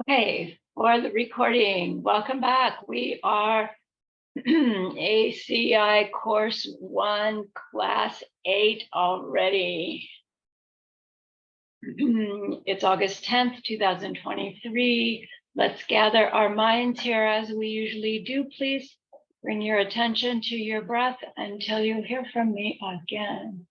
Okay, for the recording, welcome back. We are ACI Course 1, Class 8 already. It's August 10th, 2023. Let's gather our minds here as we usually do. Please bring your attention to your breath until you hear from me again.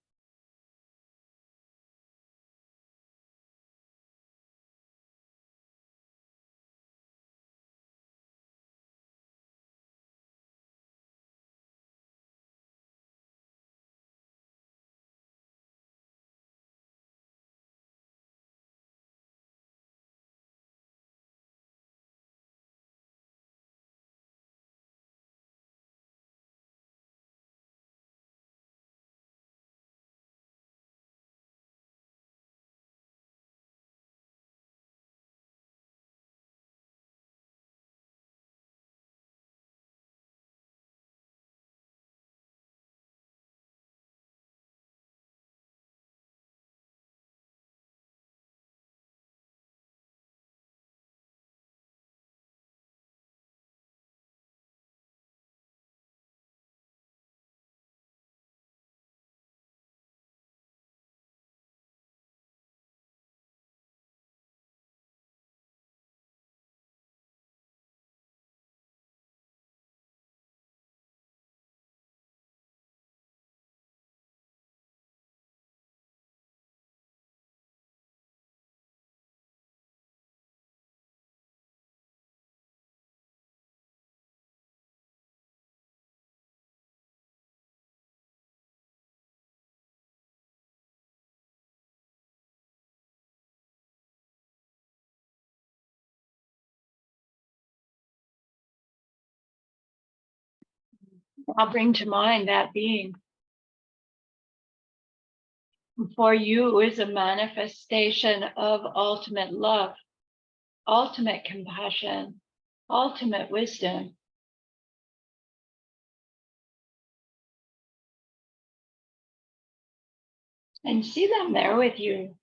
I'll bring to mind that being. For you is a manifestation of ultimate love, ultimate compassion, ultimate wisdom. And see them there with you.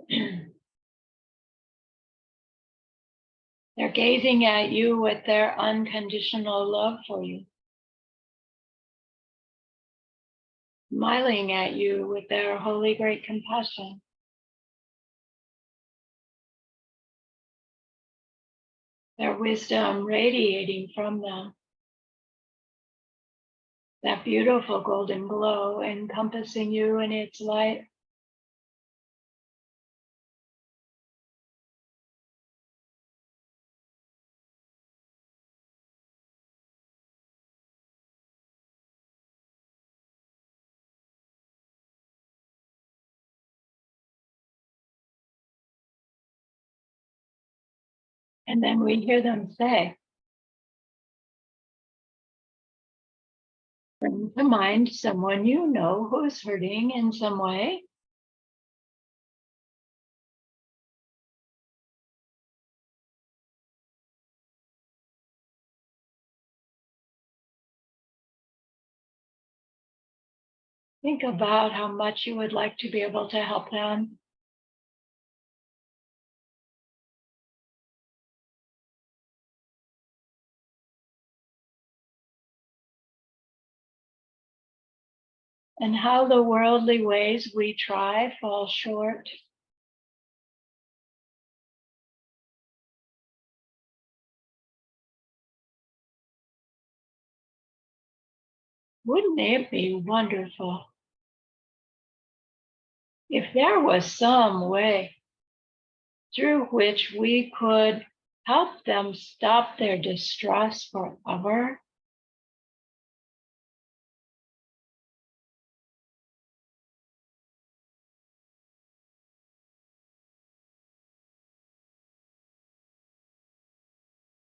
They're gazing at you with their unconditional love for you, smiling at you with their holy great compassion. Their wisdom radiating from them. That beautiful golden glow encompassing you in its light. And then we hear them say, bring to mind someone you know who's hurting in some way. Think about how much you would like to be able to help them. And how the worldly ways we try fall short. Wouldn't it be wonderful if there was some way through which we could help them stop their distress forever?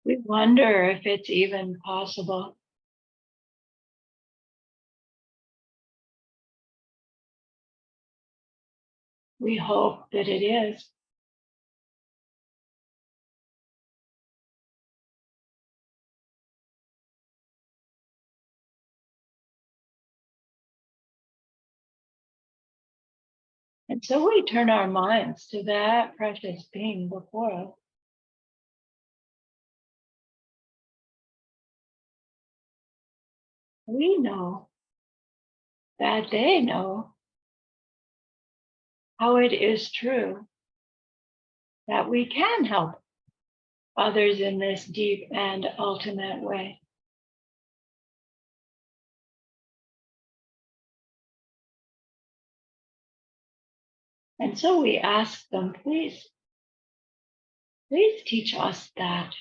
We wonder if it's even possible. We hope that it is. And so we turn our minds to that precious being before us. we know that they know how it is true that we can help others in this deep and ultimate way. And so we ask them, please teach us that.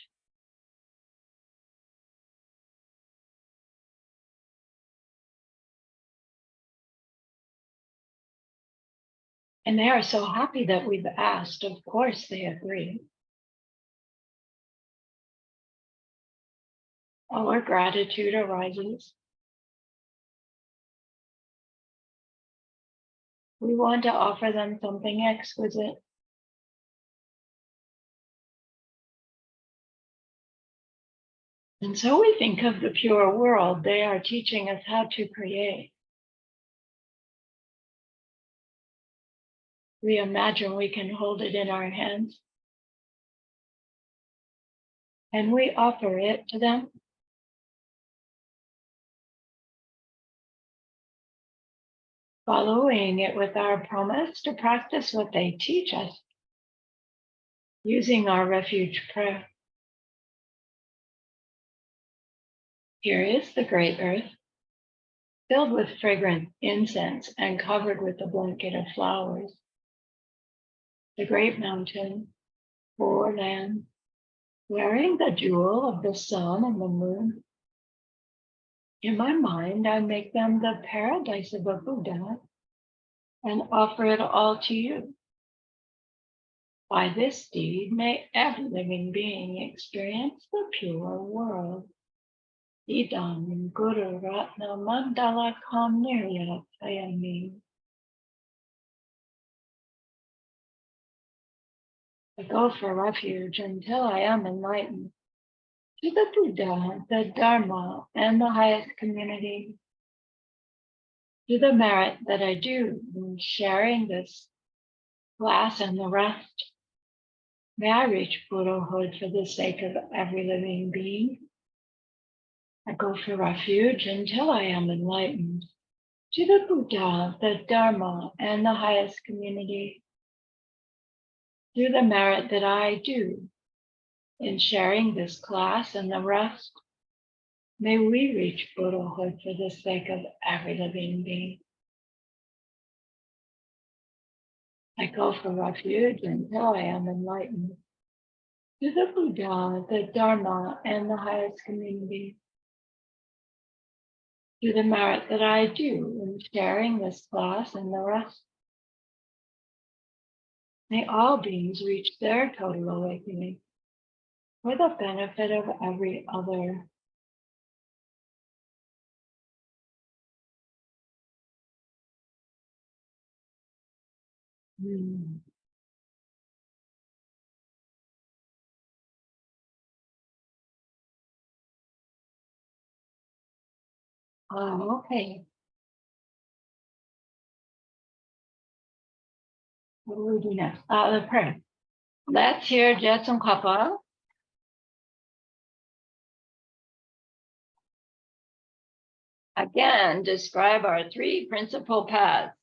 And they are so happy that we've asked. Of course, they agree. Our gratitude arises. We want to offer them something exquisite. And so we think of the pure world they are teaching us how to create. We imagine we can hold it in our hands. And we offer it to them. Following it with our promise to practice what they teach us, using our refuge prayer. Here is the great earth, filled with fragrant incense and covered with a blanket of flowers. The great mountain, or land, wearing the jewel of the sun and the moon. In my mind, I make them the paradise of a Buddha and offer it all to you. By this deed, may every living being experience the pure world. Idam Guru Ratna Mandala Kam Nirya Tayami. I go for refuge until I am enlightened to the Buddha, the Dharma, and the highest community. To the merit that I do in sharing this class and the rest, may I reach Buddhahood for the sake of every living being. I go for refuge until I am enlightened to the Buddha, the Dharma, and the highest community. Through the merit that I do in sharing this class and the rest, may we reach Buddhahood for the sake of every living being. I go for refuge until I am enlightened to the Buddha, the Dharma, and the highest community. Through the merit that I do in sharing this class and the rest, may all beings reach their total awakening for the benefit of every other. Oh, okay. What do we do next? The prayer. Let's hear Jetsun Kappa. Again, describe our three principal paths.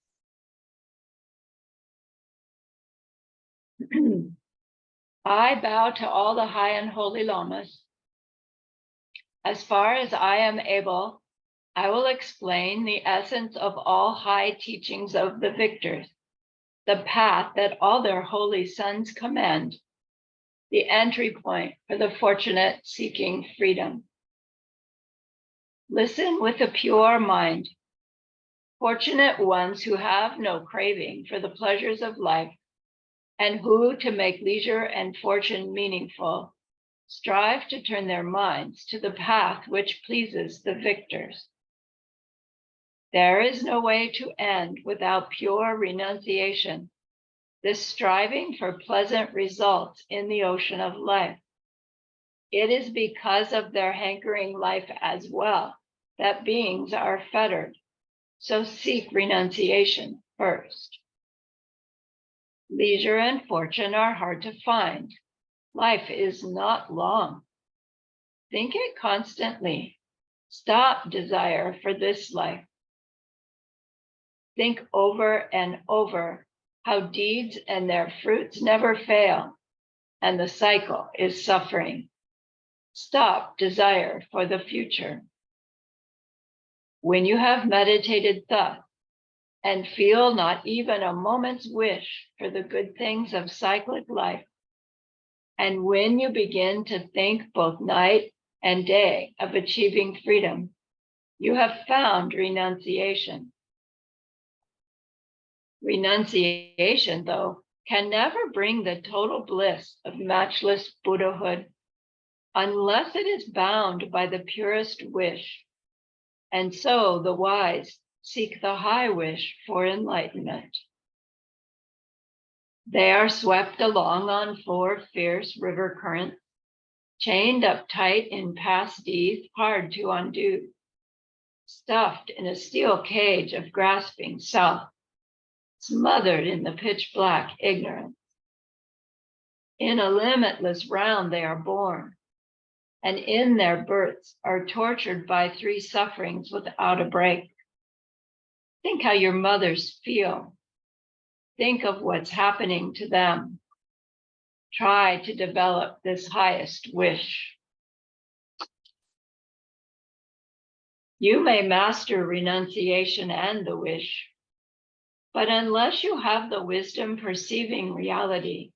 I bow to all the high and holy lamas. As far as I am able, I will explain the essence of all high teachings of the victors, the path that all their holy sons commend, the entry point for the fortunate seeking freedom. Listen with a pure mind. Fortunate ones who have no craving for the pleasures of life and who, to make leisure and fortune meaningful, strive to turn their minds to the path which pleases the victors. There is no way to end without pure renunciation, this striving for pleasant results in the ocean of life. It is because of their hankering life as well that beings are fettered. So seek renunciation first. Leisure and fortune are hard to find. Life is not long. Think it constantly. Stop desire for this life. Think over and over how deeds and their fruits never fail, and the cycle is suffering. Stop desire for the future. When you have meditated thus and feel not even a moment's wish for the good things of cyclic life, and when you begin to think both night and day of achieving freedom, you have found renunciation. Renunciation, though, can never bring the total bliss of matchless Buddhahood unless it is bound by the purest wish. And so the wise seek the high wish for enlightenment. They are swept along on 4 fierce river currents, chained up tight in past deeds hard to undo, stuffed in a steel cage of grasping self, smothered in the pitch black ignorance. In a limitless round they are born, and in their births are tortured by 3 sufferings without a break. Think how your mothers feel. Think of what's happening to them. Try to develop this highest wish. You may master renunciation and the wish, but unless you have the wisdom perceiving reality,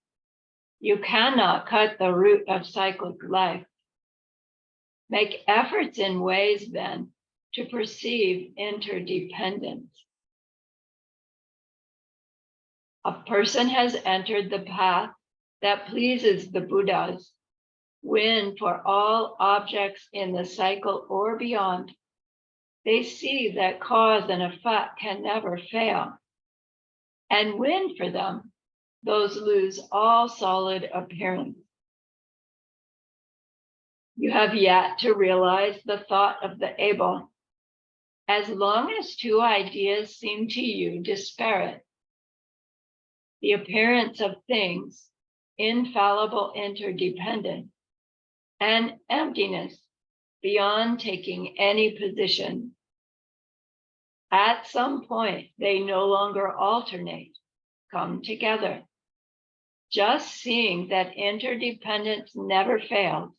you cannot cut the root of cyclic life. Make efforts in ways then to perceive interdependence. A person has entered the path that pleases the Buddhas when for all objects in the cycle or beyond, they see that cause and effect can never fail. And when for them, those lose all solid appearance. You have yet to realize the thought of the able. As long as 2 ideas seem to you disparate, the appearance of things, infallible interdependent, and emptiness beyond taking any position. At some point, they no longer alternate, come together. Just seeing that interdependence never fails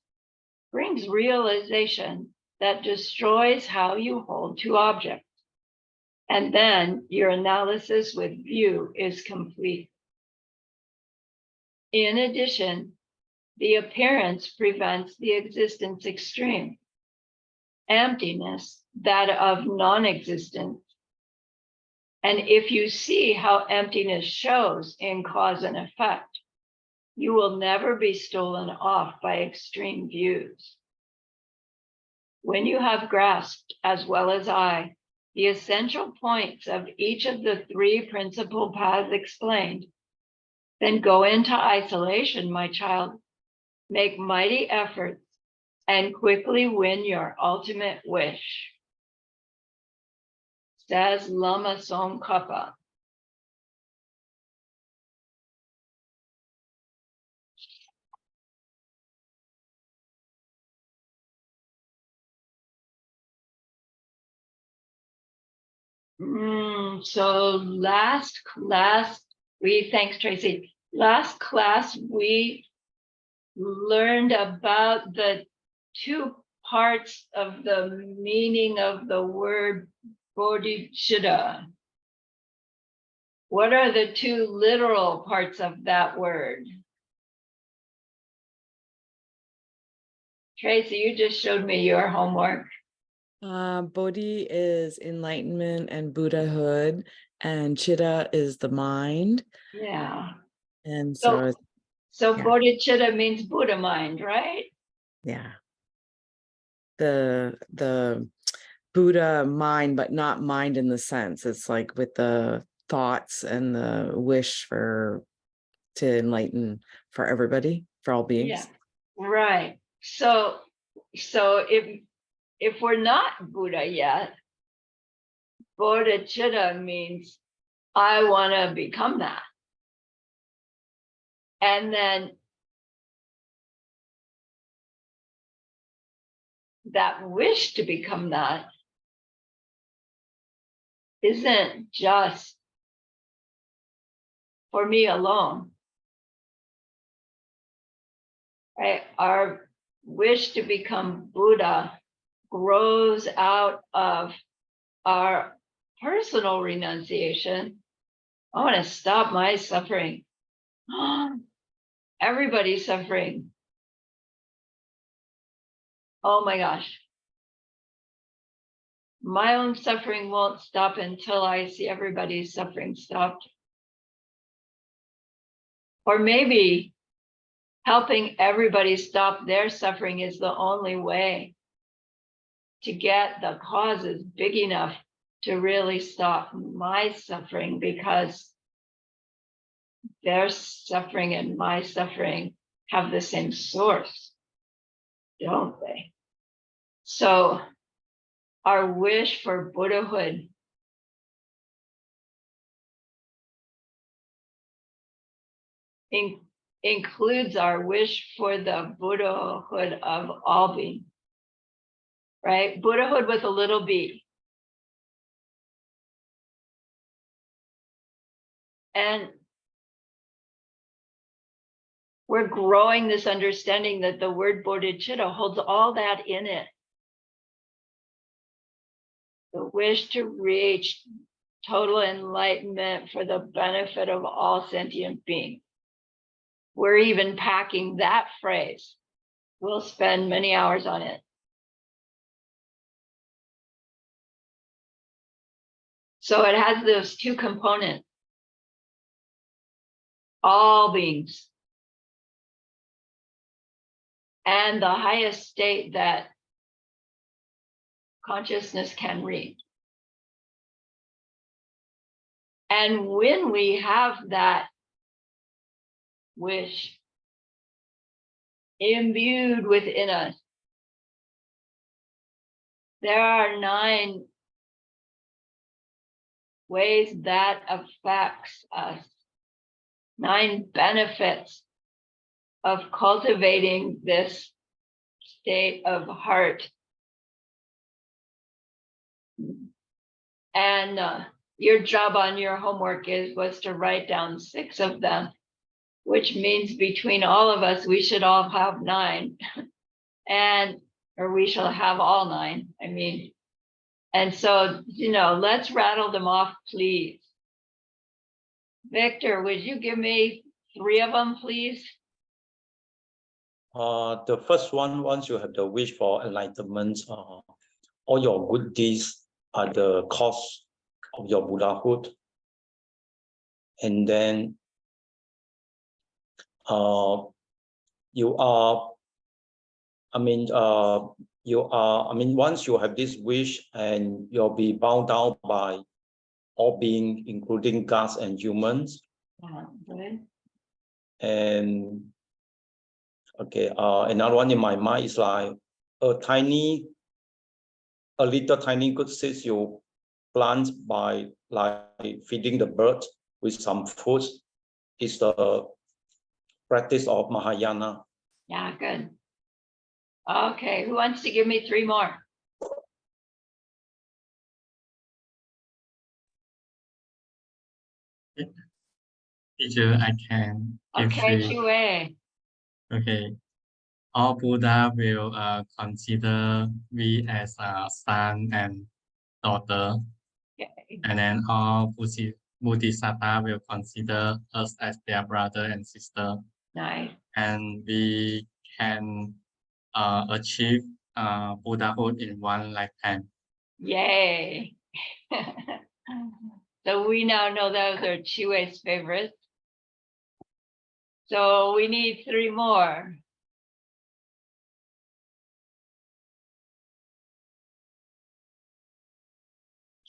brings realization that destroys how you hold to objects. And then your analysis with view is complete. In addition, the appearance prevents the existence extreme, emptiness, that of non-existence. And if you see how emptiness shows in cause and effect, you will never be stolen off by extreme views. When you have grasped, as well as I, the essential points of each of the 3 principal paths explained, then go into isolation, my child, make mighty efforts, and quickly win your ultimate wish. Says Lama Tsongkhapa. So last class, thanks Tracy. Last class, we learned about the 2 parts of the meaning of the word bodhicitta. What are the 2 literal parts of that word? Tracy, you just showed me your homework. Bodhi is enlightenment and Buddhahood, and Chitta is the mind. Yeah. And so yeah. Bodhicitta means Buddha mind, right? Yeah. The Buddha mind, but not mind in the sense. It's like with the thoughts and the wish to enlighten for everybody, for all beings. Yeah. Right. So if we're not Buddha yet, bodhicitta means I want to become that. And then that wish to become that isn't just for me alone, right? Our wish to become Buddha grows out of our personal renunciation. I want to stop my suffering. Everybody's suffering. Oh my gosh. My own suffering won't stop until I see everybody's suffering stopped. Or maybe helping everybody stop their suffering is the only way to get the causes big enough to really stop my suffering, because their suffering and my suffering have the same source, don't they? So our wish for Buddhahood includes our wish for the Buddhahood of all being, right? Buddhahood with a little b. And we're growing this understanding that the word bodhicitta holds all that in it. The wish to reach total enlightenment for the benefit of all sentient beings. We're even packing that phrase. We'll spend many hours on it. So it has those two components. All beings. And the highest state that consciousness can reach. And when we have that wish imbued within us, there are 9 ways that affects us, 9 benefits of cultivating this state of heart. And your job on your homework was to write down 6 of them, which means between all of us, we should all have 9, or we shall have all 9, I mean. And so, let's rattle them off, please. Victor, would you give me 3 of them, please? The first one, once you have the wish for enlightenment, all your good deeds are the cause of your Buddhahood. And then once you have this wish, and you'll be bound down by all beings, including gods and humans. Good. And okay, another one in my mind is like a little tiny good seeds you plant by like feeding the bird with some food is the practice of Mahayana. Yeah, good. Okay, who wants to give me 3 more? Teacher, I can give Okay, 3. Chue. Okay. All Buddha will consider we as a son and daughter. Okay. And then all Bodhisattva will consider us as their brother and sister. Nice. And we can achieve Buddhahood in one lifetime. Yay. So we now know those are Chue's favorites. So we need 3 more.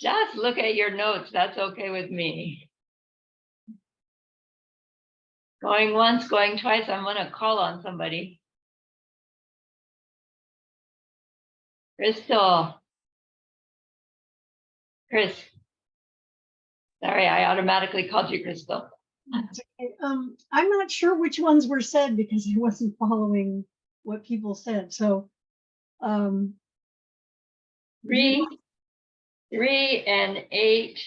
Just look at your notes. That's okay with me. Going once, going twice. I'm going to call on somebody. Crystal. Chris. Sorry, I automatically called you Crystal. That's okay. I'm not sure which ones were said because I wasn't following what people said. So 3, 3 and 8.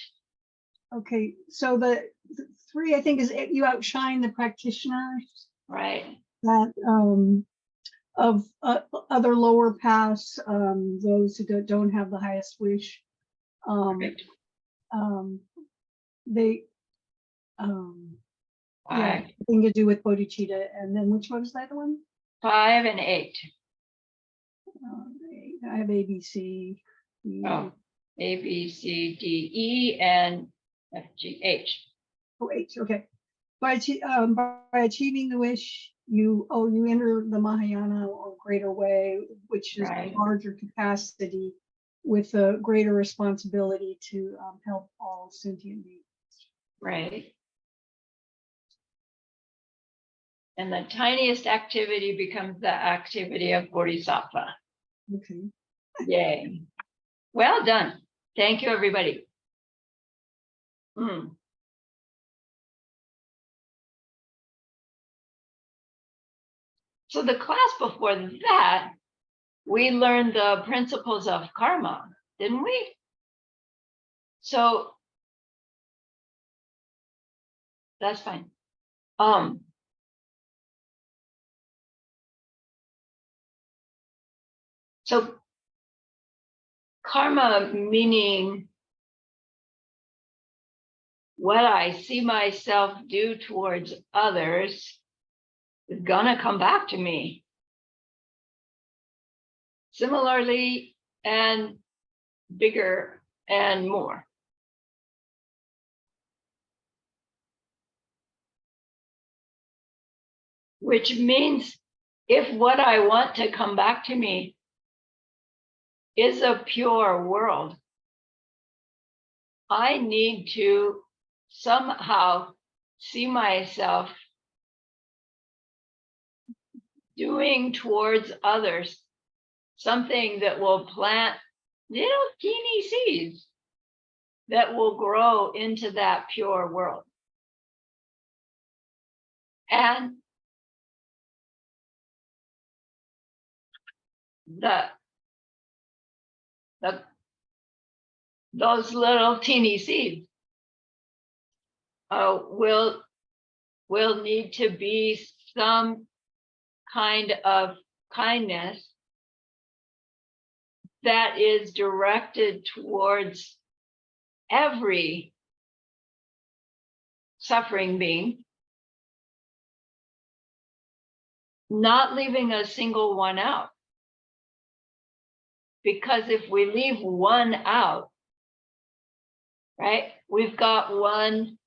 Okay, so the 3, I think, is you outshine the practitioners Right, that of other lower paths, those who don't have the highest wish. right. They yeah, 5, thing to do with bodhicitta. And then which one was the other one? 5 and 8. I have A, B, C, E. Oh, A, B, C, D, E, and F, G, H. Oh, H, okay. By achieving the wish, you enter the Mahayana or greater way, which is Right. a larger capacity with a greater responsibility to help all sentient beings. Right. And the tiniest activity becomes the activity of Bodhisattva. Okay. Yay. Well done. Thank you, everybody. So the class before that, we learned the principles of karma, didn't we? So that's fine. So karma meaning what I see myself do towards others is gonna come back to me. Similarly and bigger and more. Which means if what I want to come back to me is a pure world, I need to somehow see myself doing towards others something that will plant little teeny seeds that will grow into that pure world. And those little teeny seeds will need to be some kind of kindness that is directed towards every suffering being, not leaving a single one out. Because if we leave one out, right, we've got one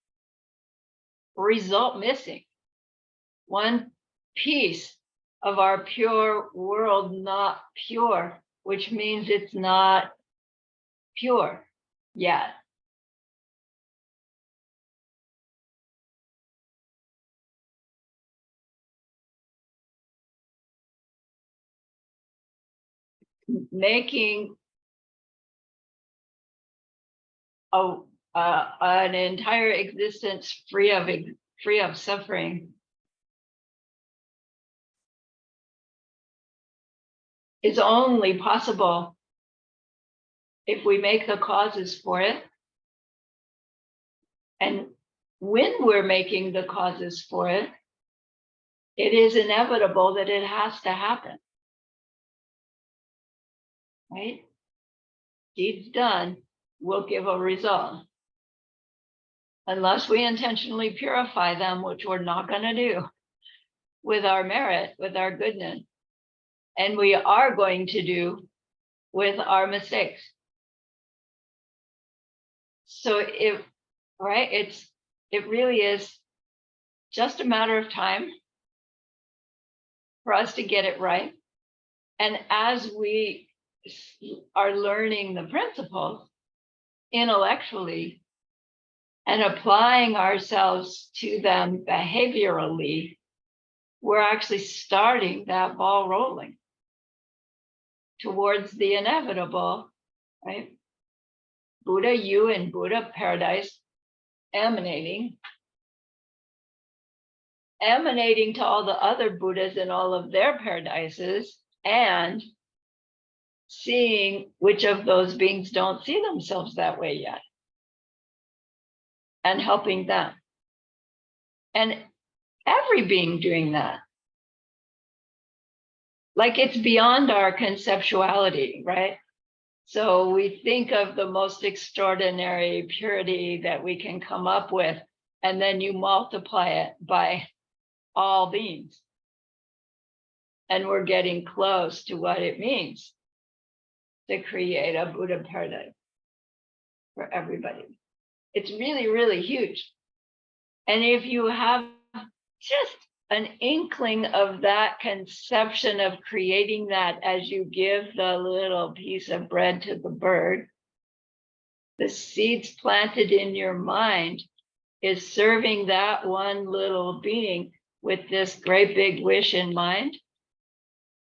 result missing, one piece of our pure world not pure, which means it's not pure yet. Making an entire existence free of suffering is only possible if we make the causes for it. And when we're making the causes for it, it is inevitable that it has to happen. Right? Deeds done will give a result. Unless we intentionally purify them, which we're not going to do with our merit, with our goodness. And we are going to do with our mistakes. So it really is just a matter of time for us to get it right. And as we are learning the principles intellectually and applying ourselves to them behaviorally, we're actually starting that ball rolling towards the inevitable, right? Buddha, you and Buddha paradise emanating to all the other Buddhas in all of their paradises, and seeing which of those beings don't see themselves that way yet, and helping them. And every being doing that. Like it's beyond our conceptuality, right? So we think of the most extraordinary purity that we can come up with, and then you multiply it by all beings. And we're getting close to what it means to create a Buddha paradise for everybody. It's really, really huge. And if you have just an inkling of that conception of creating that as you give the little piece of bread to the bird, the seeds planted in your mind is serving that one little being with this great big wish in mind.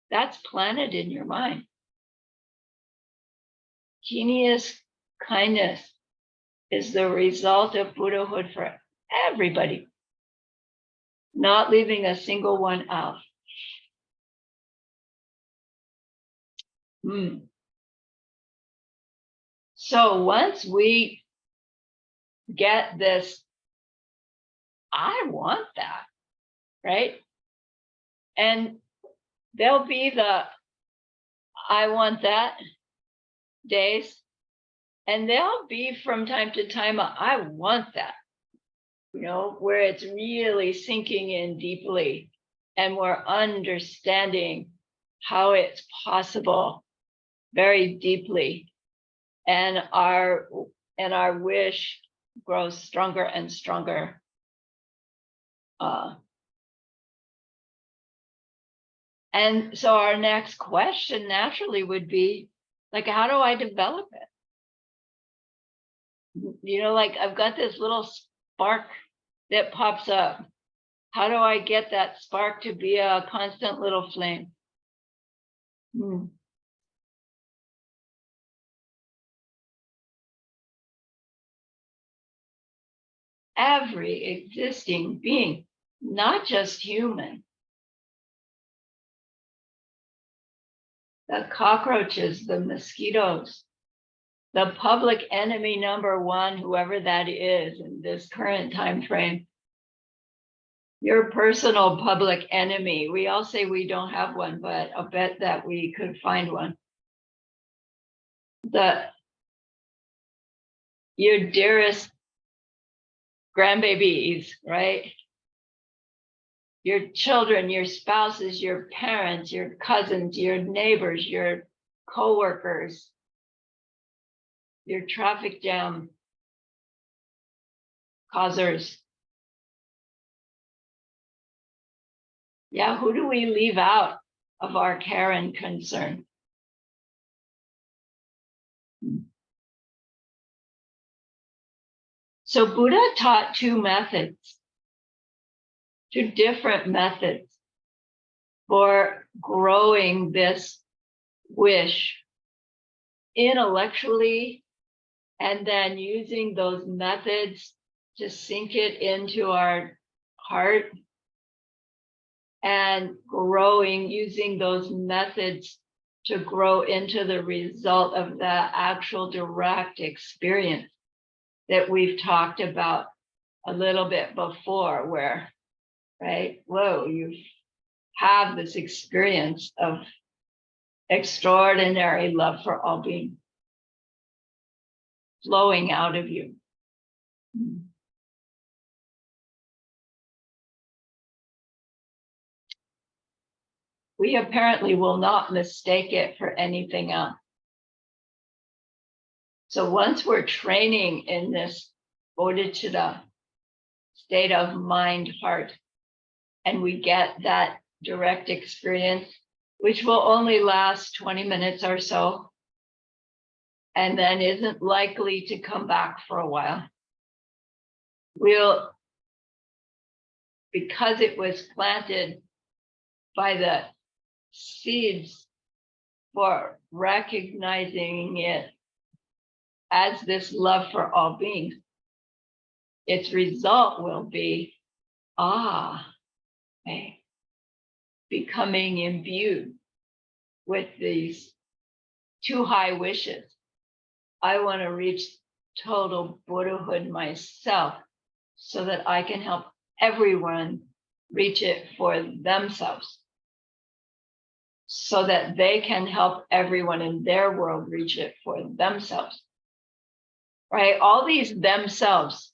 That's planted in your mind. Teeniest kindness is the result of Buddhahood for everybody, not leaving a single one out. So once we get this, I want that, right? And there'll be the I want that days, and there'll be from time to time I want that, you know, where it's really sinking in deeply and we're understanding how it's possible very deeply, and our wish grows stronger and stronger. And so our next question naturally would be, like, how do I develop it? You know, like I've got this little spark that pops up. How do I get that spark to be a constant little flame? Every existing being, not just human. The cockroaches, the mosquitoes, the public enemy number one, whoever that is in this current time frame, your personal public enemy. We all say we don't have one, but I'll bet that we could find one. Your dearest grandbabies, right? Your children, your spouses, your parents, your cousins, your neighbors, your co-workers, your traffic jam causers. Yeah, who do we leave out of our care and concern? So Buddha taught two different methods for growing this wish intellectually, and then using those methods to sink it into our heart, and growing using those methods to grow into the result of the actual direct experience that we've talked about a little bit before, where, right, whoa, you have this experience of extraordinary love for all beings flowing out of you. We apparently will not mistake it for anything else. So once we're training in this bodhicitta state of mind, heart, and we get that direct experience, which will only last 20 minutes or so, and then isn't likely to come back for a while, because it was planted by the seeds for recognizing it as this love for all beings, its result will be, becoming imbued with these too high wishes. I want to reach total Buddhahood myself so that I can help everyone reach it for themselves, so that they can help everyone in their world reach it for themselves. Right? All these themselves,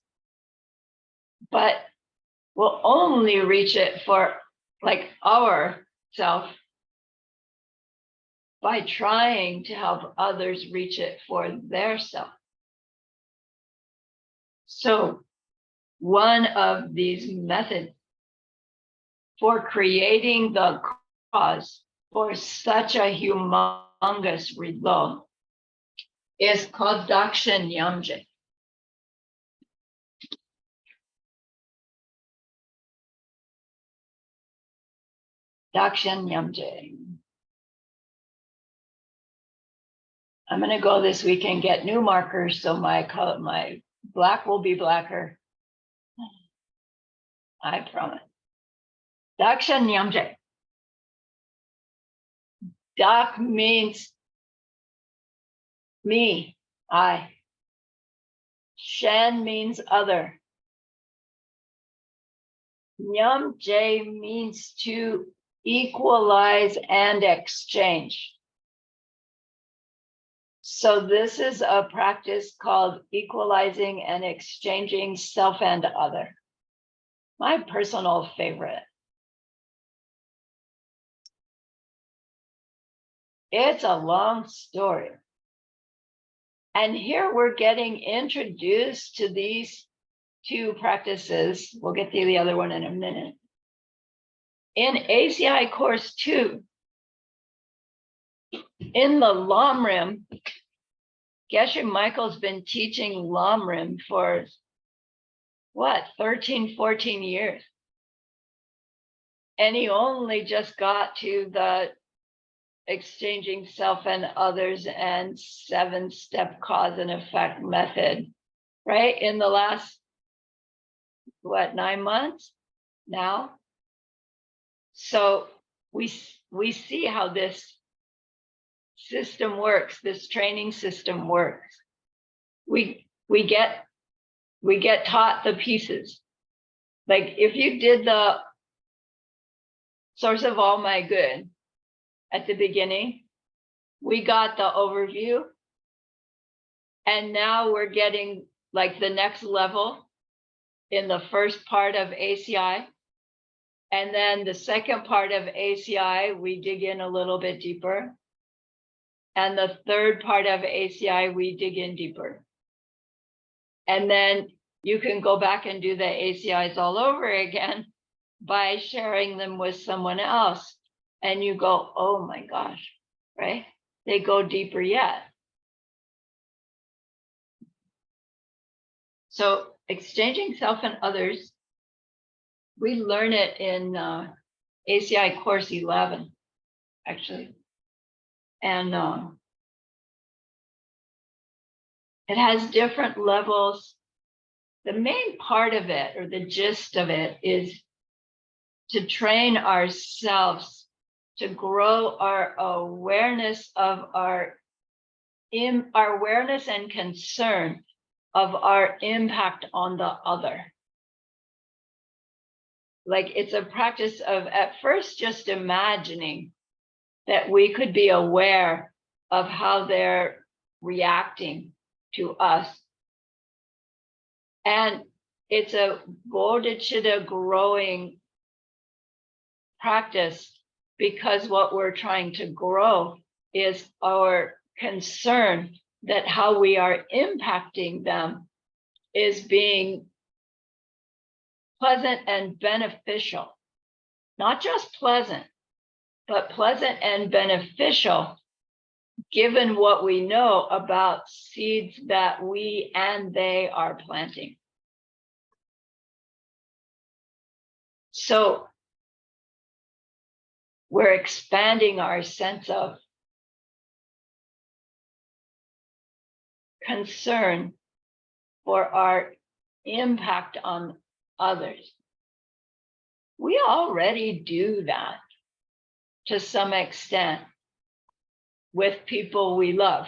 but we'll only reach it for like our self by trying to help others reach it for their self. So one of these methods for creating the cause for such a humongous result is called Daksha Nyamje. Daksha Nyamje. I'm going to go this week and get new markers so my color, my black will be blacker. I promise. Daksha Nyamje. Dak means me, I. Shan means other. Nyamje means to equalize and exchange. So this is a practice called equalizing and exchanging self and other. My personal favorite. It's a long story. And here we're getting introduced to these two practices. We'll get to the other one in a minute. In ACI course 2, in the Lamrim, Geshe Michael's been teaching Lamrim for what, 13, 14 years. And he only just got to the exchanging self and others and 7-step cause and effect method, right? In the last, what, 9 months now? So we see how this system works, this training system works. We get taught the pieces. Like if you did the source of all my good at the beginning, we got the overview, and now we're getting like the next level in the first part of ACI. And then the second part of ACI, we dig in a little bit deeper. And the third part of ACI, we dig in deeper. And then you can go back and do the ACIs all over again by sharing them with someone else. And you go, oh my gosh, right? They go deeper yet. So exchanging self and others, we learn it in ACI course 11, actually. And it has different levels. The main part of it, or the gist of it, is to train ourselves to grow our awareness of our awareness and concern of our impact on the other. Like it's a practice of at first just imagining that we could be aware of how they're reacting to us. And it's a bodhicitta growing practice, because what we're trying to grow is our concern that how we are impacting them is being pleasant and beneficial. Not just pleasant, but pleasant and beneficial, given what we know about seeds that we and they are planting. So we're expanding our sense of concern for our impact on others. We already do that to some extent. with people we love,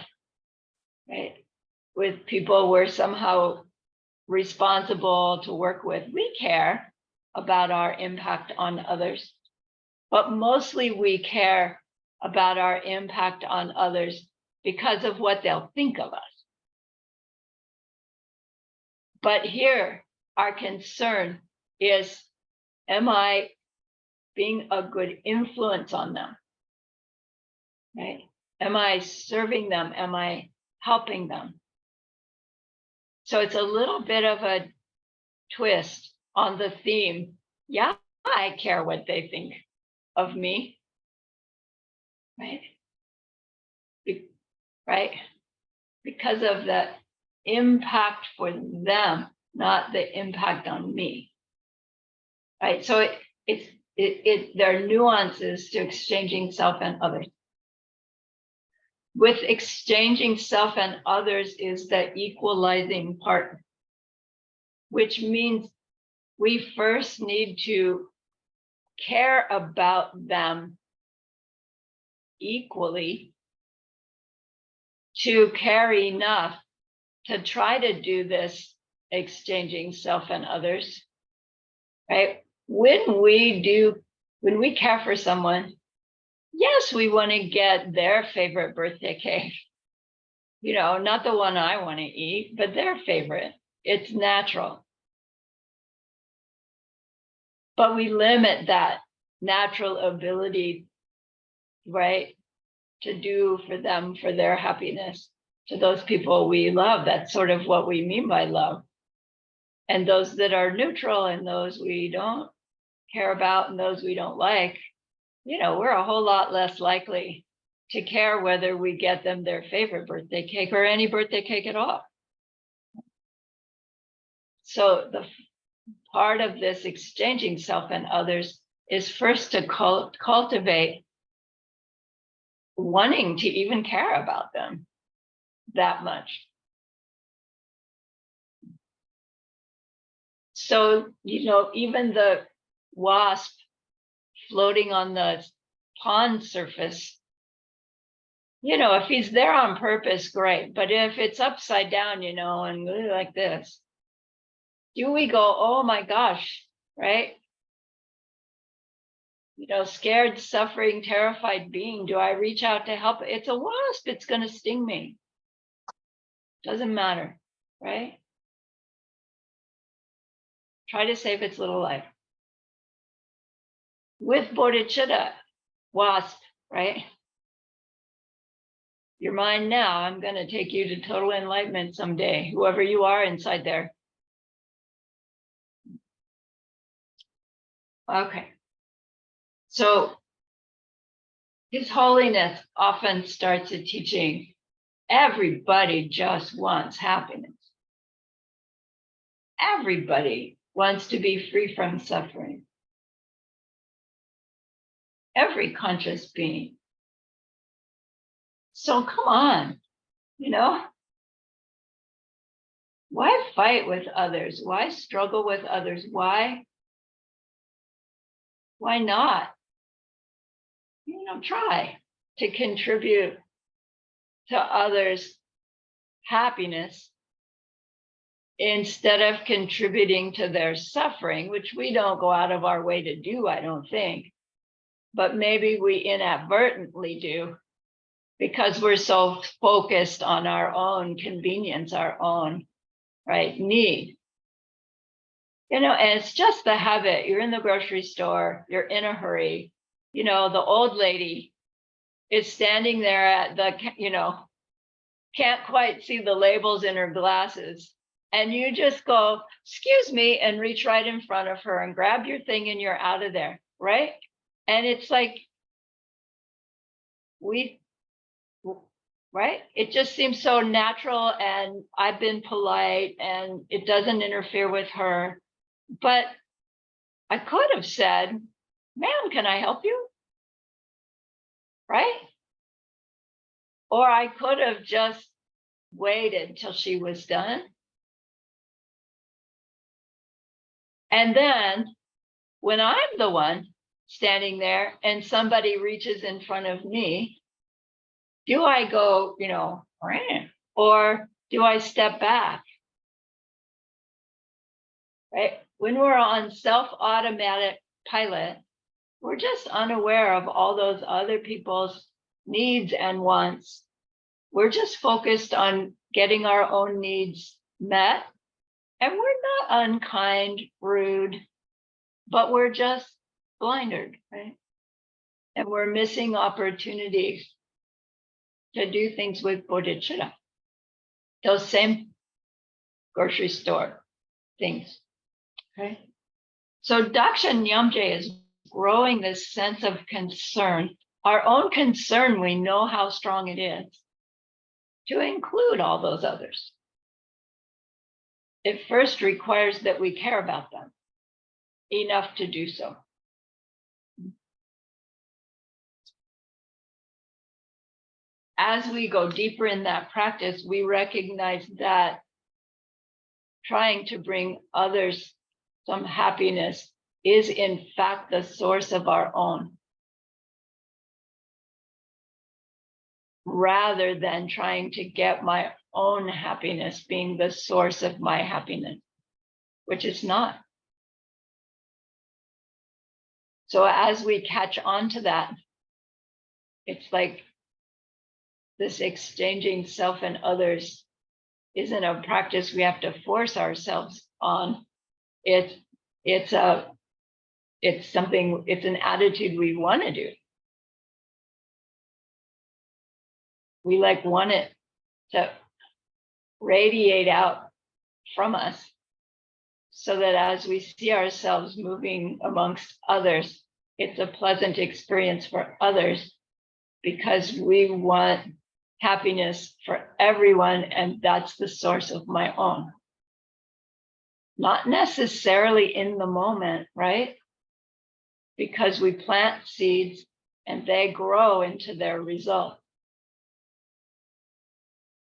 right? With people we're somehow responsible to work with. We care about our impact on others, but mostly we care about our impact on others because of what they'll think of us. But here, our concern is, am I being a good influence on them? Right? Am I serving them? Am I helping them? So it's a little bit of a twist on the theme. Yeah, I care what they think of me. Right? Right? Because of the impact for them, not the impact on me. Right? So there are nuances to exchanging self and others. With exchanging self and others is the equalizing part, which means we first need to care about them equally to care enough to try to do this exchanging self and others, right? When we care for someone, yes, we want to get their favorite birthday cake. You know, not the one I want to eat, but their favorite. It's natural. But we limit that natural ability, right, to do for them, for their happiness, to those people we love. That's sort of what we mean by love. And those that are neutral and those we don't care about and those we don't like, you know, we're a whole lot less likely to care whether we get them their favorite birthday cake or any birthday cake at all. So the part of this exchanging self and others is first to cultivate wanting to even care about them that much. So, you know, even the wasp floating on the pond surface, you know, if he's there on purpose, great. But if it's upside down, you know, and like this, do we go, oh my gosh, right? You know, scared, suffering, terrified being, do I reach out to help? It's a wasp, it's going to sting me. Doesn't matter, right? Try to save its little life. With bodhicitta, wasp, right? Your mind now, I'm going to take you to total enlightenment someday, whoever you are inside there. Okay. So His Holiness often starts a teaching, everybody just wants happiness. Everybody wants to be free from suffering. Every conscious being. So come on, you know, why fight with others? Why struggle with others? Why not? You know, try to contribute to others' happiness instead of contributing to their suffering, which we don't go out of our way to do, I don't think. But maybe we inadvertently do because we're so focused on our own convenience, our own, right, need. You know, and it's just the habit. You're in the grocery store, you're in a hurry. You know, the old lady is standing there at the, you know, can't quite see the labels in her glasses. And you just go, excuse me, and reach right in front of her and grab your thing and you're out of there, right? And it's like, right? It just seems so natural and I've been polite and it doesn't interfere with her. But I could have said, ma'am, can I help you? Right? Or I could have just waited till she was done. And then when I'm the one standing there and somebody reaches in front of me, Do I go, you know, or do I step back? Right? When we're on self-automatic pilot, we're just unaware of all those other people's needs and wants. We're just focused on getting our own needs met. And we're not unkind, rude, but we're just blinded, right? And we're missing opportunities to do things with bodhicitta. Those same grocery store things, okay? So Daksha Nyamje is growing this sense of concern. Our own concern, we know how strong it is to include all those others. It first requires that we care about them enough to do so. As we go deeper in that practice, we recognize that trying to bring others some happiness is in fact the source of our own, rather than trying to get my own happiness being the source of my happiness, which it's not. So as we catch on to that, it's like this exchanging self and others isn't a practice we have to force ourselves on. It's something, it's an attitude we want to do. We like want it to radiate out from us so that as we see ourselves moving amongst others, it's a pleasant experience for others because we want happiness for everyone, and that's the source of my own. Not necessarily in the moment, right? Because we plant seeds and they grow into their result.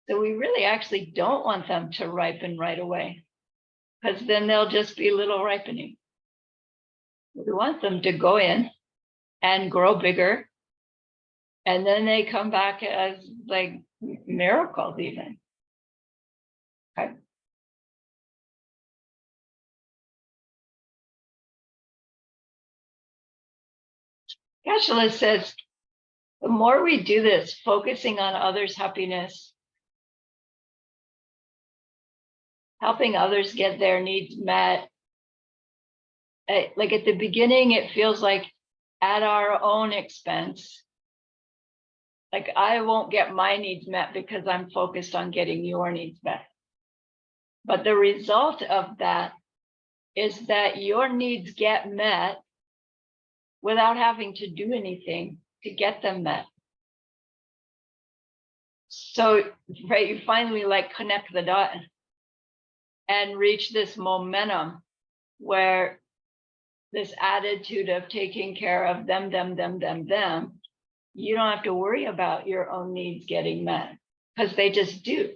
So we really actually don't want them to ripen right away, because then they'll just be little ripening. We want them to go in and grow bigger, and then they come back as like miracles even. Okay. Geshe-la says, the more we do this, focusing on others' happiness, helping others get their needs met, like at the beginning, it feels like at our own expense. Like I won't get my needs met because I'm focused on getting your needs met. But the result of that is that your needs get met without having to do anything to get them met. So, right, you finally like connect the dot and reach this momentum where this attitude of taking care of them, you don't have to worry about your own needs getting met because they just do.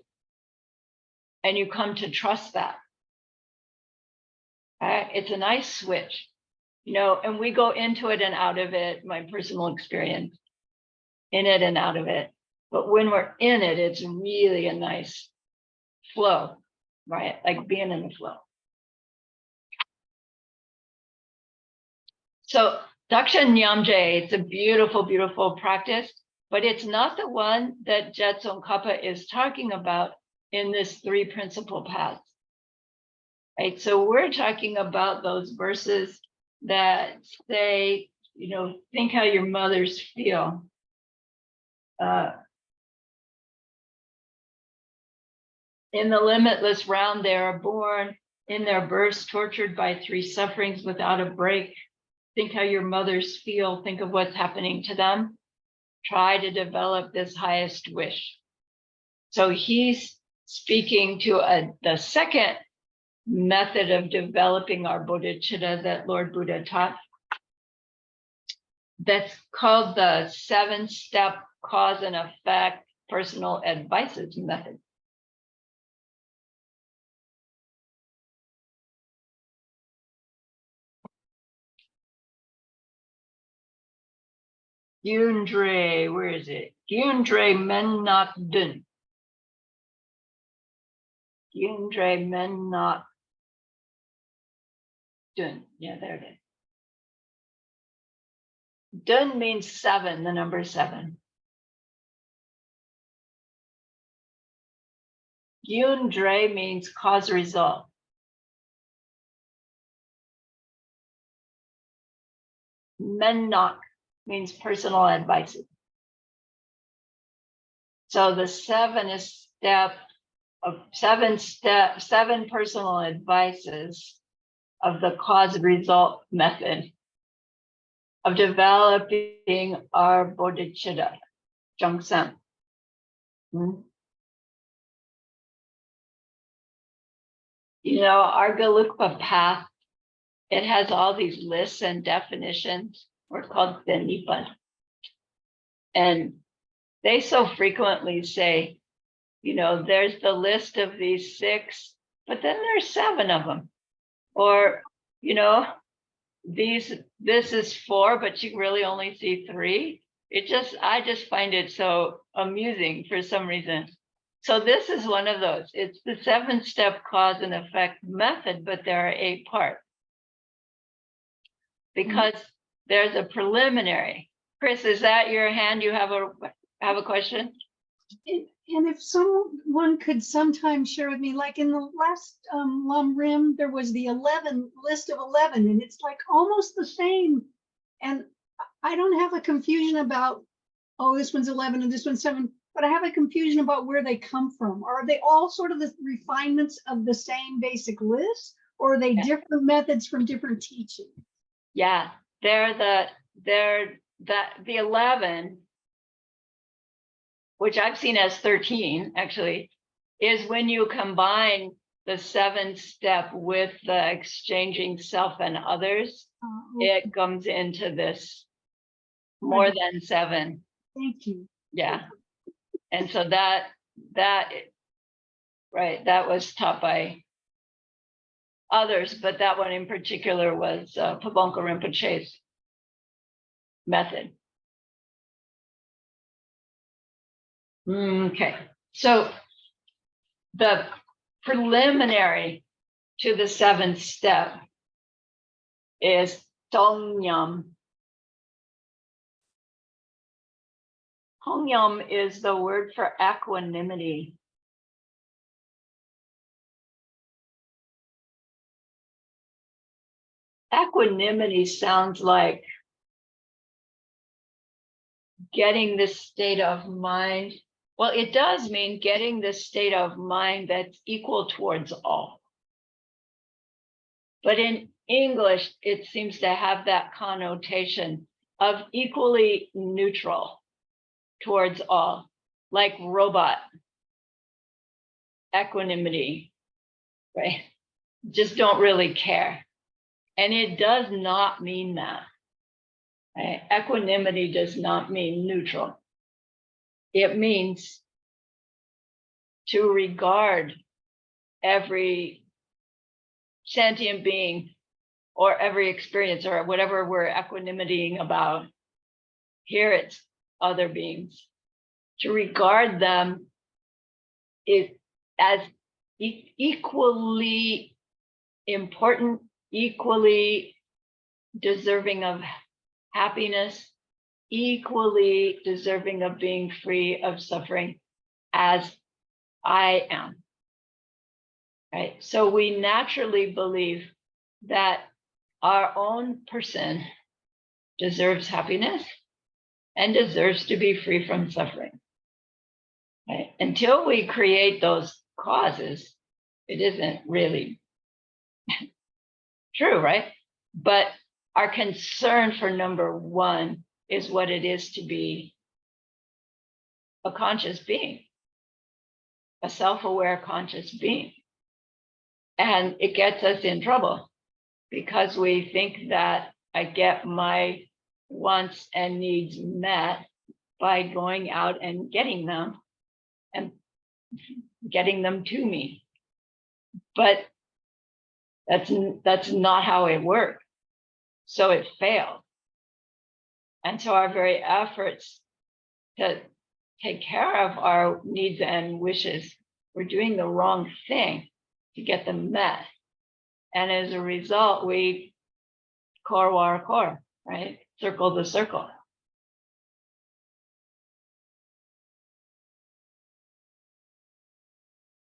And you come to trust that. It's a nice switch, you know, and we go into it and out of it, my personal experience, in it and out of it. But when we're in it, it's really a nice flow, right? Like being in the flow. So Daksha Nyamje, it's a beautiful, beautiful practice, but it's not the one that Jetsun Kappa is talking about in this 3 principal paths. Right, so we're talking about those verses that say, you know, think how your mothers feel. In the limitless round, they are born in their births, tortured by 3 sufferings without a break. Think how your mothers feel. Think of what's happening to them. Try to develop this highest wish. So he's speaking to the second method of developing our bodhicitta that Lord Buddha taught. That's called the 7-step cause and effect personal advices method. Yundre, where is it? Gyundre men not dun. Gyundre men not dun. Yeah, there it is. Dun means 7, the number 7. Gyundre means cause result. Mennak means personal advices. So the 7 personal advices of the cause result method of developing our bodhicitta, Jungsam. You know, our Gelugpa path, it has all these lists and definitions. We're called the Nipan. And they so frequently say, you know, there's the list of these 6, but then there's 7 of them. Or, you know, this is 4, but you really only see 3. I just find it so amusing for some reason. So this is one of those. It's the 7-step cause and effect method, but there are 8 parts. Because there's a preliminary. Chris, is that your hand? You have a question? And if someone could sometime share with me, like in the last Lam Rim, there was the list of 11, and it's like almost the same. And I don't have a confusion about, oh, this one's 11 and this one's 7, but I have a confusion about where they come from. Are they all sort of the refinements of the same basic list, or are they different methods from different teachings? Yeah, they're the 11, which I've seen as 13 actually, is when you combine the 7-step with the exchanging self and others, it comes into this more than 7. Thank you. Yeah. And so that was taught by others, but that one in particular was Pabonka Rinpoche's method. Okay, so the preliminary to the 7th step is Tongyam. Tongyam is the word for equanimity. Equanimity sounds like getting this state of mind. Well, it does mean getting this state of mind that's equal towards all. But in English, it seems to have that connotation of equally neutral towards all, like robot equanimity, right? Just don't really care. And it does not mean that. Right? Equanimity does not mean neutral. It means to regard every sentient being or every experience or whatever we're equanimitying about. Here it's other beings. To regard them as equally important, equally deserving of happiness, equally deserving of being free of suffering as I am. Right? So we naturally believe that our own person deserves happiness and deserves to be free from suffering. Right? Until we create those causes, it isn't really true, right? But our concern for number 1 is what it is to be a conscious being, a self-aware conscious being. And it gets us in trouble because we think that I get my wants and needs met by going out and getting them and getting them to me. But that's not how it works. So it failed. And so our very efforts to take care of our needs and wishes, we're doing the wrong thing to get them met. And as a result, we core, right? Circle the circle.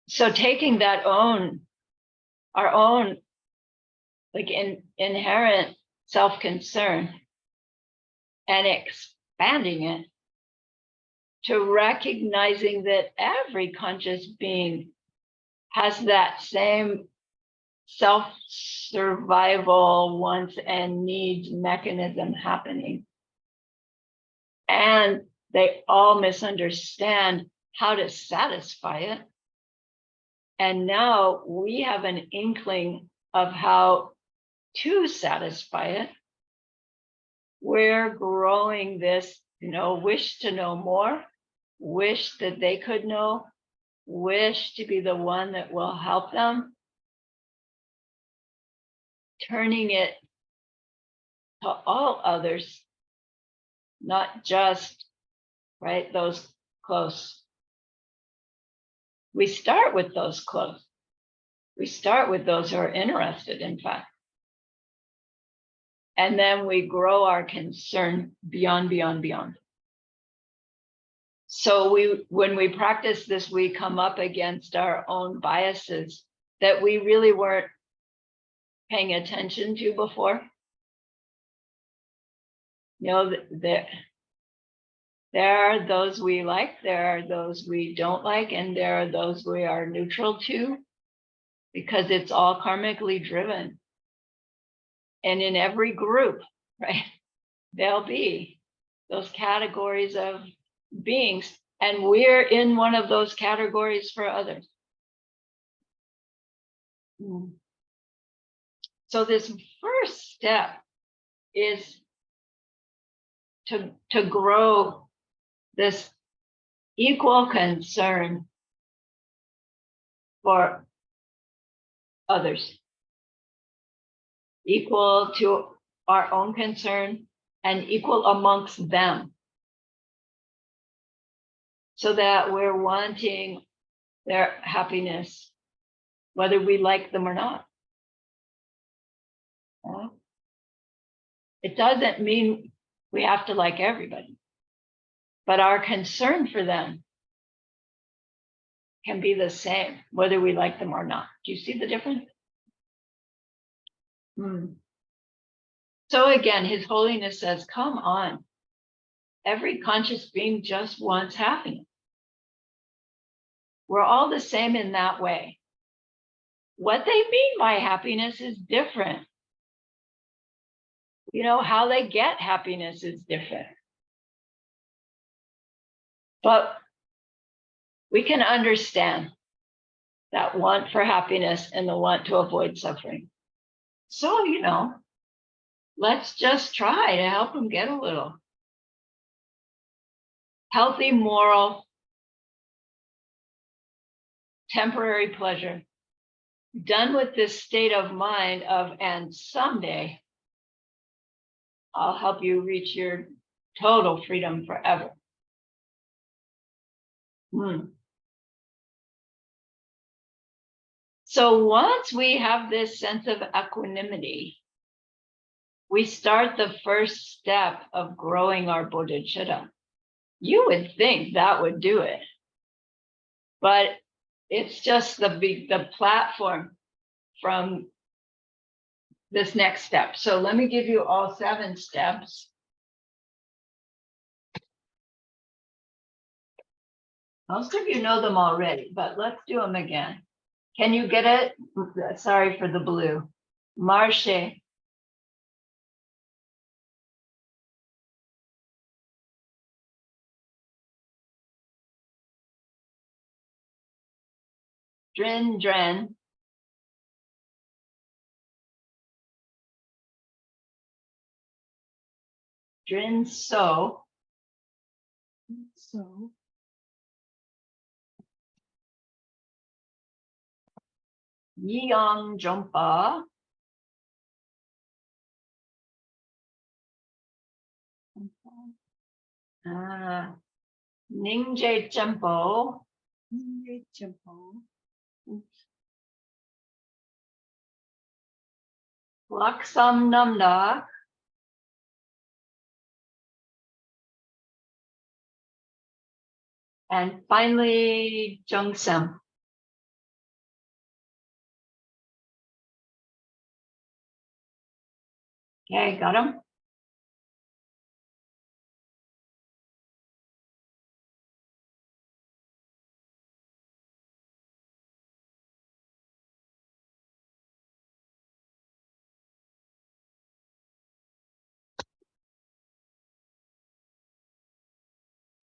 So taking that our own like inherent self-concern and expanding it to recognizing that every conscious being has that same self-survival wants and needs mechanism happening. And they all misunderstand how to satisfy it. And now we have an inkling of how to satisfy it. We're growing this, wish to know more, wish that they could know, wish to be the one that will help them, turning it to all others, not just, right, those close. We start with those close. We start with those who are interested, in fact. And then we grow our concern beyond. So when we practice this, we come up against our own biases that we really weren't paying attention to before. There are those we like, there are those we don't like, and there are those we are neutral to, because it's all karmically driven. And in every group, right, there'll be those categories of beings, and we're in one of those categories for others. So this first step is to grow this equal concern for others, equal to our own concern and equal amongst them, so that we're wanting their happiness, whether we like them or not. It doesn't mean we have to like everybody, but our concern for them can be the same, whether we like them or not. Do you see the difference? So again, His Holiness says, come on. Every conscious being just wants happiness. We're all the same in that way. What they mean by happiness is different. How they get happiness is different. But we can understand that want for happiness and the want to avoid suffering. So, let's just try to help them get a little healthy, moral, temporary pleasure, done with this state of mind of, and someday I'll help you reach your total freedom forever. So once we have this sense of equanimity, we start the first step of growing our bodhicitta. You would think that would do it, but it's just the platform from this next step. So let me give you all 7 steps. Most of you know them already, but let's do them again. Can you get it? Sorry for the blue. Marche. Dren. Dren so. Yeong jompa. Ningje Jempo, Laksam Namda, and finally Jungsem. Okay, got him?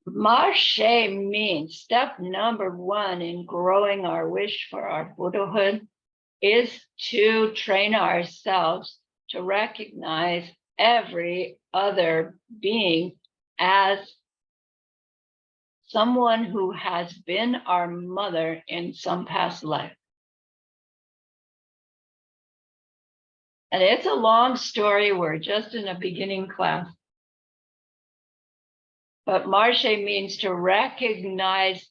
Marshe means step number 1 in growing our wish for our Buddhahood is to train ourselves to recognize every other being as someone who has been our mother in some past life. And it's a long story. We're just in a beginning class. But Marshe means to recognize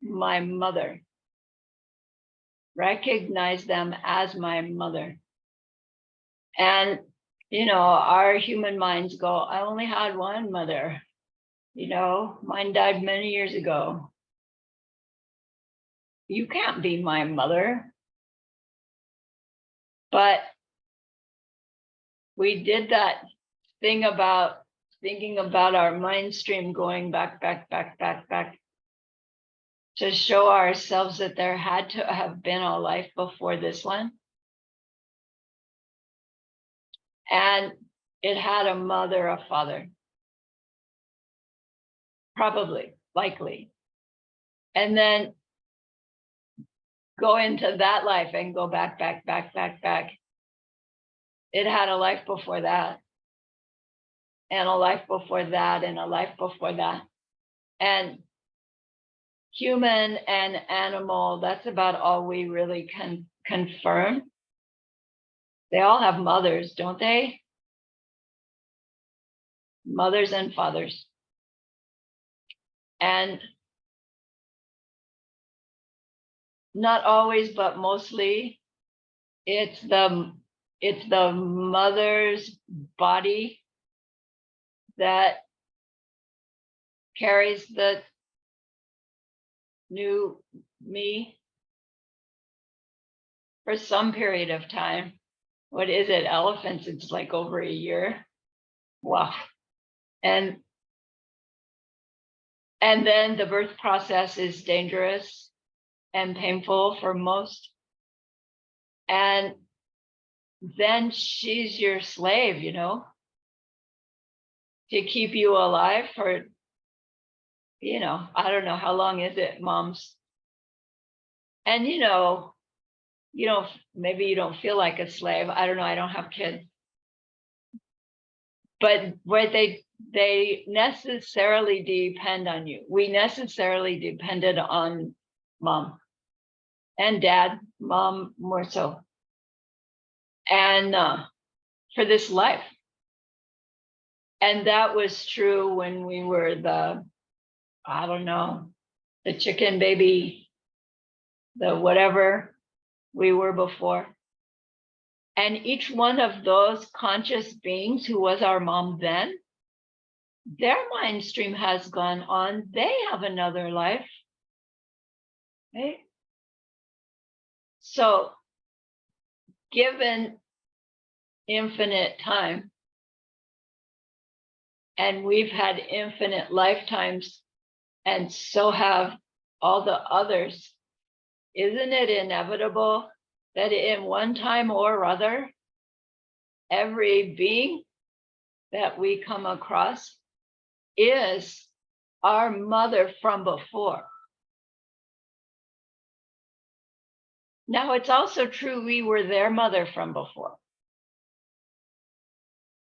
my mother. Recognize them as my mother. And, you know, our human minds go, I only had one mother. You know, mine died many years ago. You can't be my mother. But we did that thing about thinking about our mind stream going back to show ourselves that there had to have been a life before this one. And it had a mother, a father. Probably, likely. And then go into that life and go back. It had a life before that. And a life before that, and a life before that. And human and animal, that's about all we really can confirm. They all have mothers, don't they? Mothers and fathers. And not always, but mostly, it's the mother's body that carries the new me for some period of time. What is it? Elephants, it's like over a year. Wow. And then the birth process is dangerous and painful for most. And then she's your slave, you know, to keep you alive for, you know, I don't know, how long is it, moms? And you know, maybe you don't feel like a slave. I don't know, I don't have kids. But where they necessarily depend on you. We necessarily depended on mom and dad, mom more so. And for this life. And that was true when we were the, I don't know, the chicken baby, the whatever we were before. And each one of those conscious beings who was our mom then, their mind stream has gone on. They have another life. Right? So given infinite time, and we've had infinite lifetimes, and so have all the others, isn't it inevitable that in one time or other, every being that we come across is our mother from before? Now, it's also true we were their mother from before.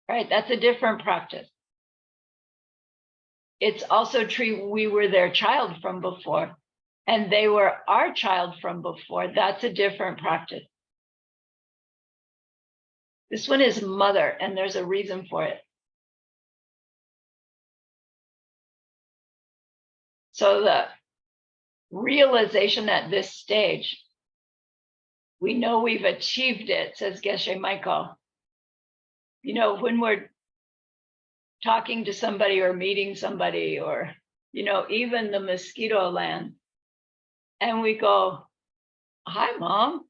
Right? That's a different practice. It's also true we were their child from before, and they were our child from before. That's a different practice. This one is mother, and there's a reason for it. So the realization at this stage, we know we've achieved it, says Geshe Michael. You know, when we're talking to somebody or meeting somebody, or, you know, even the mosquito land, and we go, hi, Mom.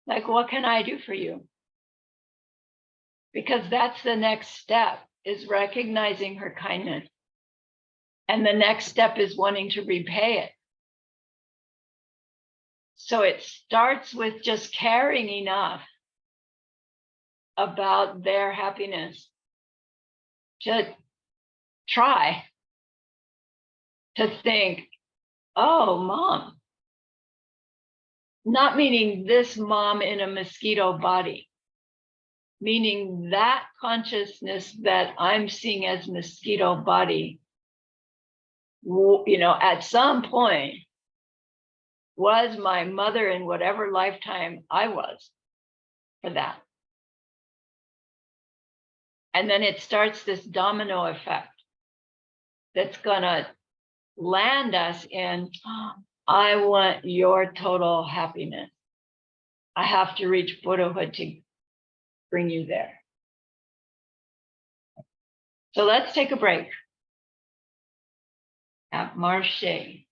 Like, what can I do for you? Because that's the next step, is recognizing her kindness. And the next step is wanting to repay it. So it starts with just caring enough about their happiness to try to think, oh, Mom. Not meaning this mom in a mosquito body, meaning that consciousness that I'm seeing as mosquito body, you know, at some point was my mother in whatever lifetime I was for that. And then it starts this domino effect that's gonna land us in, oh, I want your total happiness. I have to reach Buddhahood to bring you there. So let's take a break at Marche.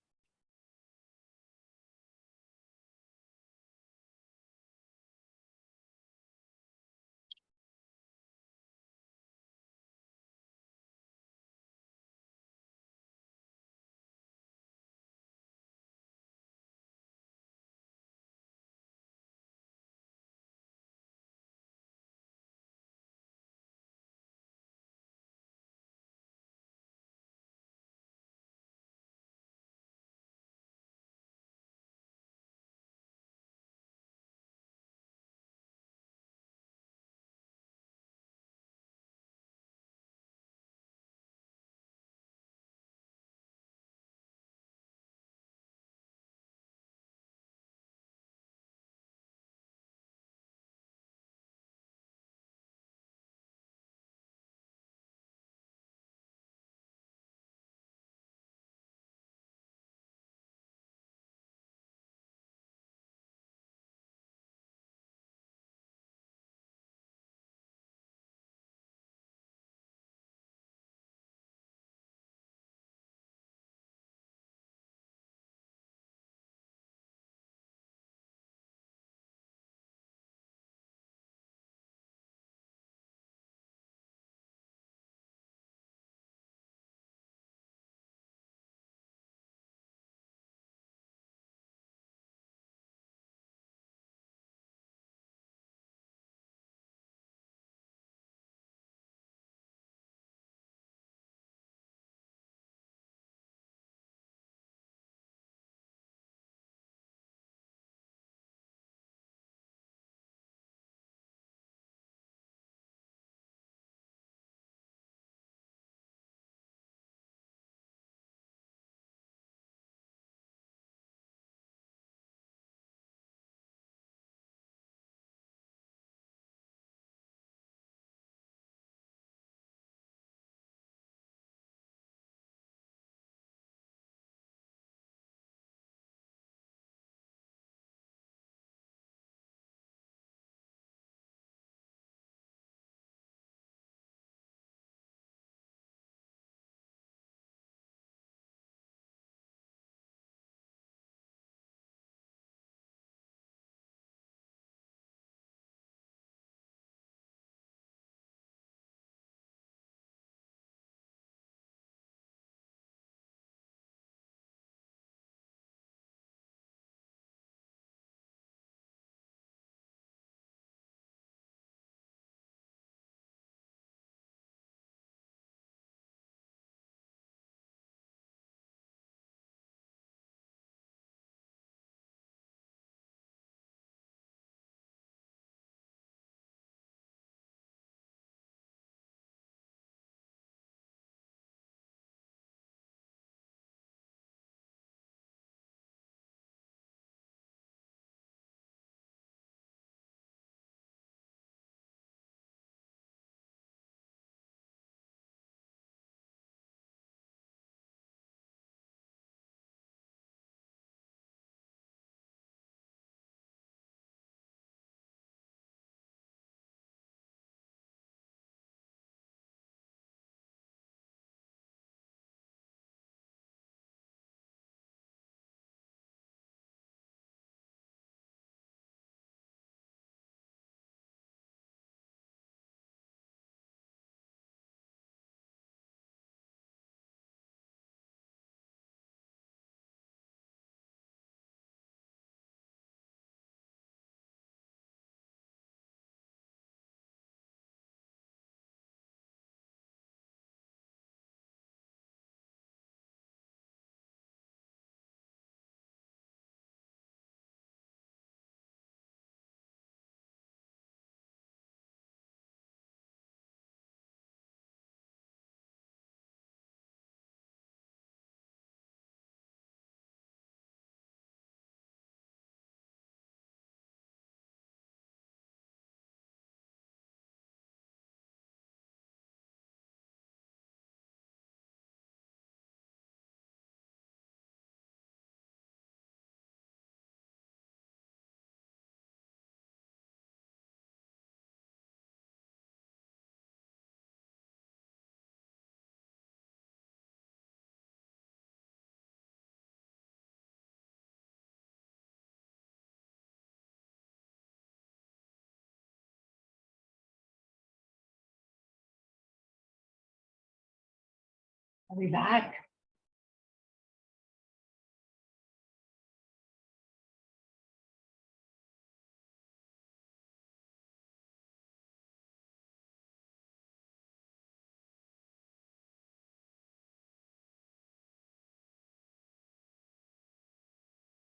Are we back?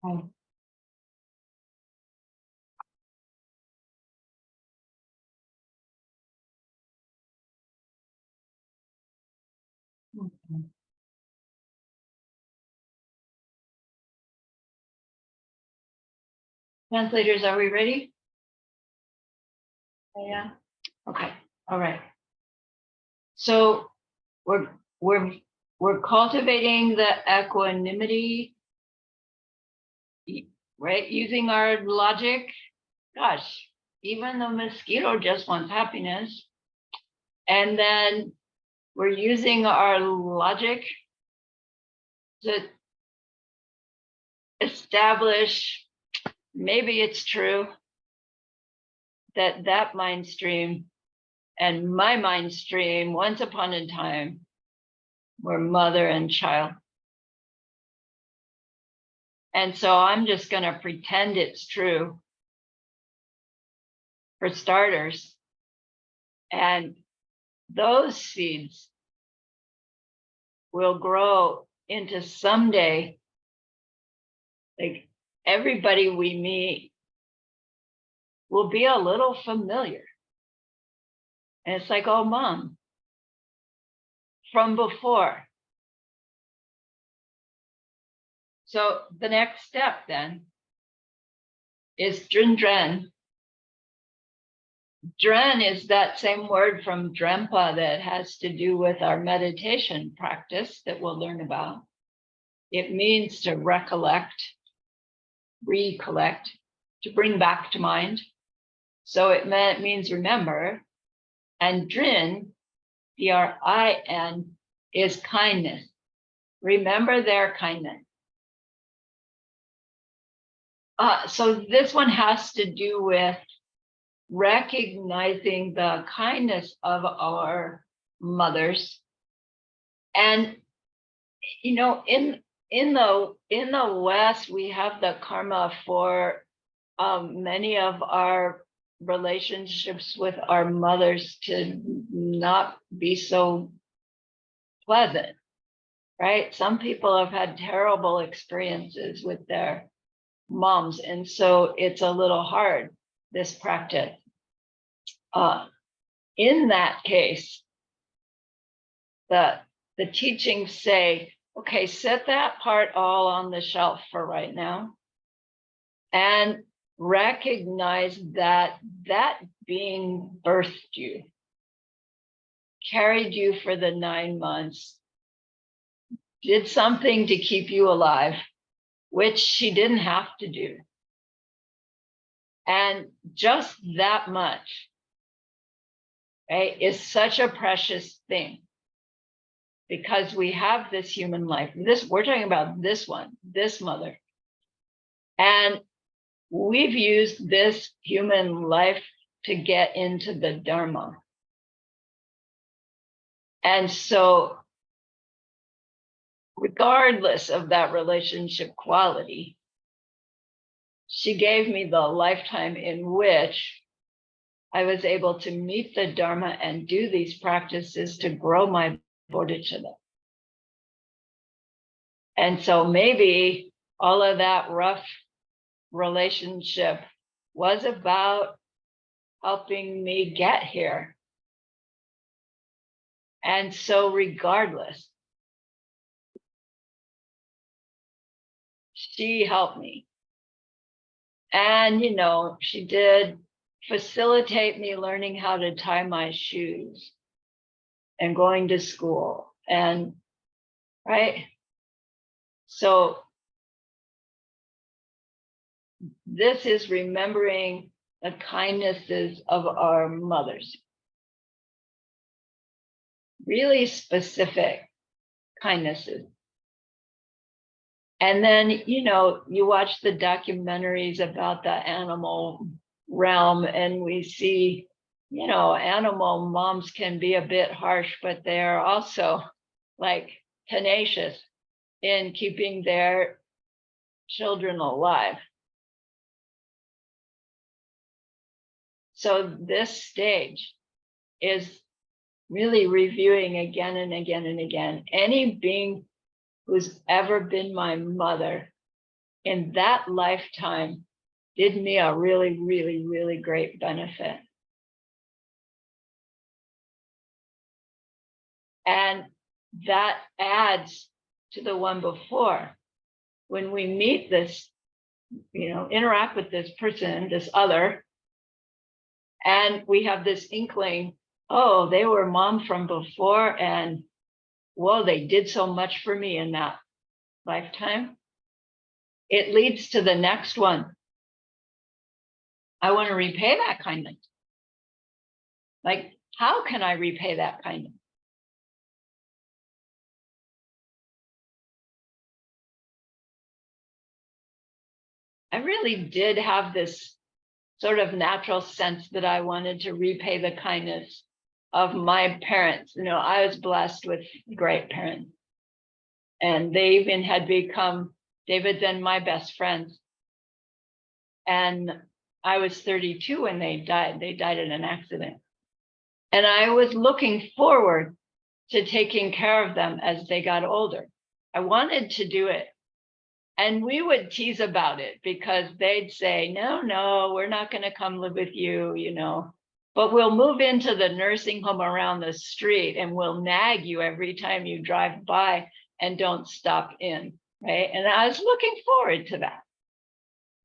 Oh. Okay. Translators, are we ready? Yeah. Okay. All right. So we're we're cultivating the equanimity, right? Using our logic. Gosh, even the mosquito just wants happiness. And then we're using our logic to establish, maybe it's true that that mind stream and my mind stream once upon a time were mother and child. And so I'm just going to pretend it's true for starters. And those seeds will grow into someday, like everybody we meet will be a little familiar. And it's like, oh, mom, from before. So the next step then is dren dren. Dren is that same word from Drempa that has to do with our meditation practice that we'll learn about. It means to recollect, to bring back to mind. So it means remember. And Drin, D-R-I-N, is kindness. Remember their kindness. So this one has to do with recognizing the kindness of our mothers. And you know, in the West, we have the karma for many of our relationships with our mothers to not be so pleasant, right? Some people have had terrible experiences with their moms, and so it's a little hard, this practice. In that case, the teachings say, okay, set that part all on the shelf for right now and recognize that that being birthed you, carried you for the 9 months, did something to keep you alive, which she didn't have to do. And just that much, right, is such a precious thing. Because we have this human life. We're talking about this one, this mother. And we've used this human life to get into the Dharma. And so, regardless of that relationship quality, she gave me the lifetime in which I was able to meet the Dharma and do these practices to grow my bodhicitta. And so maybe all of that rough relationship was about helping me get here. And so regardless, she helped me. And, you know, she did facilitate me learning how to tie my shoes and going to school. And, right? So this is remembering the kindnesses of our mothers. Really specific kindnesses. And then, you know, you watch the documentaries about the animal realm and we see, you know, animal moms can be a bit harsh, but they are also like tenacious in keeping their children alive. So this stage is really reviewing again and again and again. Any being who's ever been my mother in that lifetime did me a really, really, really great benefit. And that adds to the one before. When we meet this, interact with this person, this other, and we have this inkling, oh, they were mom from before, and whoa, they did so much for me in that lifetime. It leads to the next one. I want to repay that kindness. Like, how can I repay that kindness? I really did have this sort of natural sense that I wanted to repay the kindness of my parents. I was blessed with great parents, and they even had become David's and my best friends. And I was 32 when they died. They died in an accident. And I was looking forward to taking care of them as they got older. I wanted to do it. And we would tease about it because they'd say, no, we're not going to come live with you, but we'll move into the nursing home around the street and we'll nag you every time you drive by and don't stop in, right? And I was looking forward to that.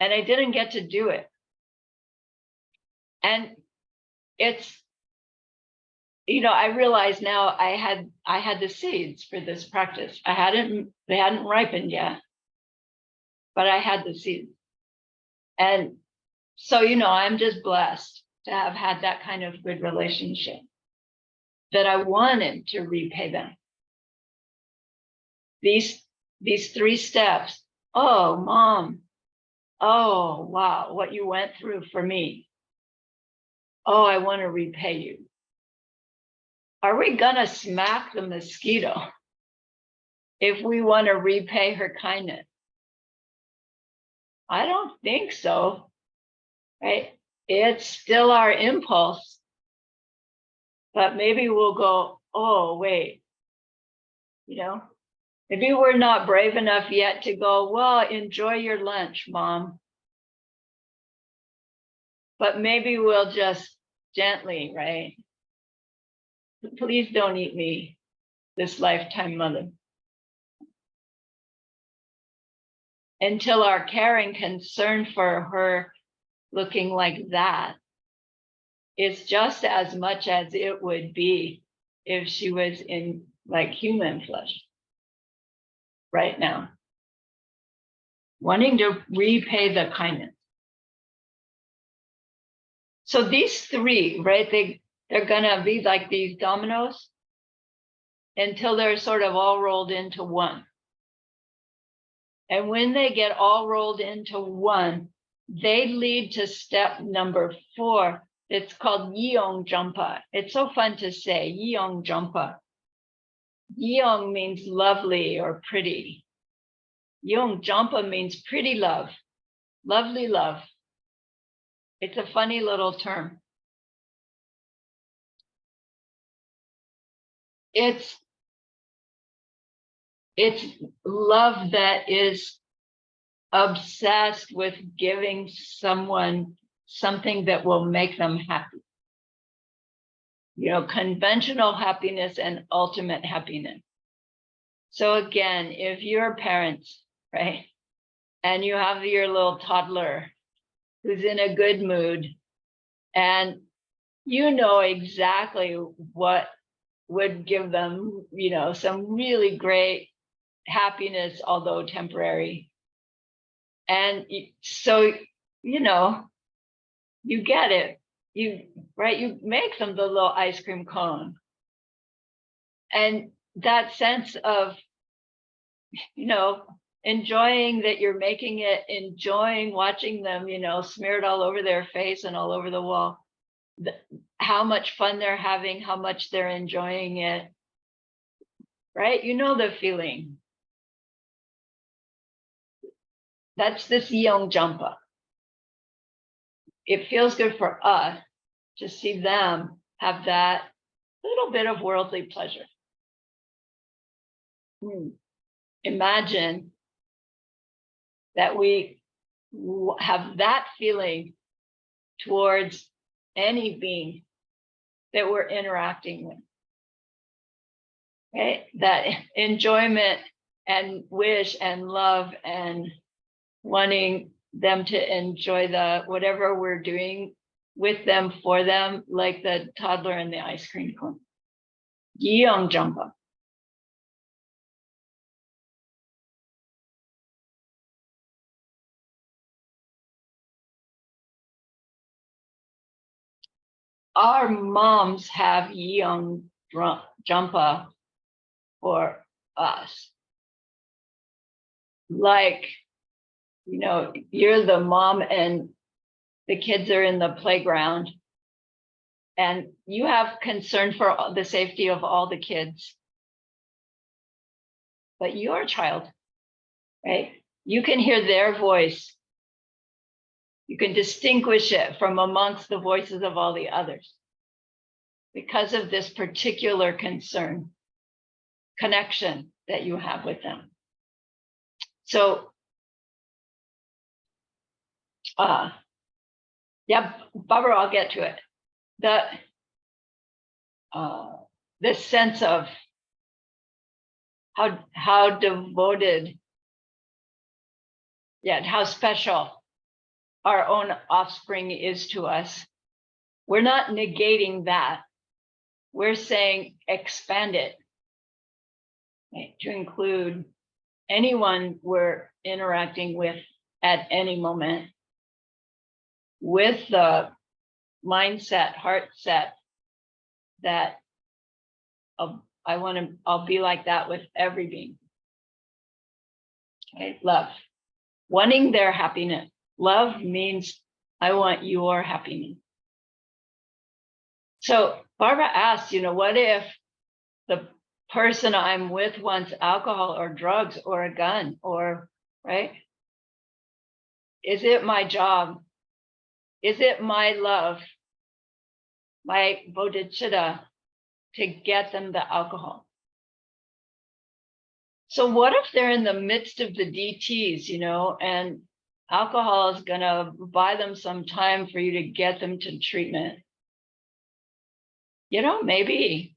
And I didn't get to do it. And it's, I realize now I had the seeds for this practice. They hadn't ripened yet, but I had the seeds. And so, I'm just blessed to have had that kind of good relationship that I wanted to repay them. These 3 steps. Oh, mom. Oh, wow, what you went through for me. Oh, I want to repay you. Are we gonna smack the mosquito if we want to repay her kindness? I don't think so, right? It's still our impulse, but maybe we'll go, oh, wait, maybe we're not brave enough yet to go, well, enjoy your lunch, mom. But maybe we'll just gently, right? Please don't eat me, this lifetime mother. Until our care and concern for her looking like that is just as much as it would be if she was in like human flesh right now, wanting to repay the kindness. So these 3, right, they're gonna be like these dominoes until they're sort of all rolled into one. And when they get all rolled into one, they lead to step number 4. It's called Yeong Jumpa. It's so fun to say, Yeong Jumpa. Yeong means lovely or pretty. Yeong Jumpa means pretty love, lovely love. It's a funny little term. It's love that is obsessed with giving someone something that will make them happy. Conventional happiness and ultimate happiness. So again, if you're parents, right, and you have your little toddler who's in a good mood, and exactly what would give them, some really great happiness, although temporary. And so, you get it. You make them the little ice cream cone. And that sense of, enjoying that you're making it, enjoying watching them, smeared all over their face and all over the wall, how much fun they're having, how much they're enjoying it. right? You know the feeling. That's this young jumper. It feels good for us to see them have that little bit of worldly pleasure. Imagine that we have that feeling towards any being that we're interacting with. Okay, that enjoyment and wish and love and wanting them to enjoy the whatever we're doing with them, for them, like the toddler and the ice cream cone. Young jumper. Our moms have young jumper for us. Like, you know, you're the mom and the kids are in the playground and you have concern for the safety of all the kids. But your child, right? You can hear their voice. You can distinguish it from amongst the voices of all the others because of this particular concern, connection that you have with them. So, yeah, Barbara, I'll get to it. The sense of how devoted, yet how special our own offspring is to us. We're not negating that. We're saying expand it, right, to include anyone we're interacting with at any moment, with the mindset, heart set that I'll be like that with every being. Okay, love, wanting their happiness. Love means I want your happiness. So Barbara asked, you know, what if the person I'm with wants alcohol or drugs or a gun, or, right? Is it my job? Is it my love, my bodhicitta, to get them the alcohol? So what if they're in the midst of the DTs, you know, and alcohol is gonna buy them some time for you to get them to treatment? You know, maybe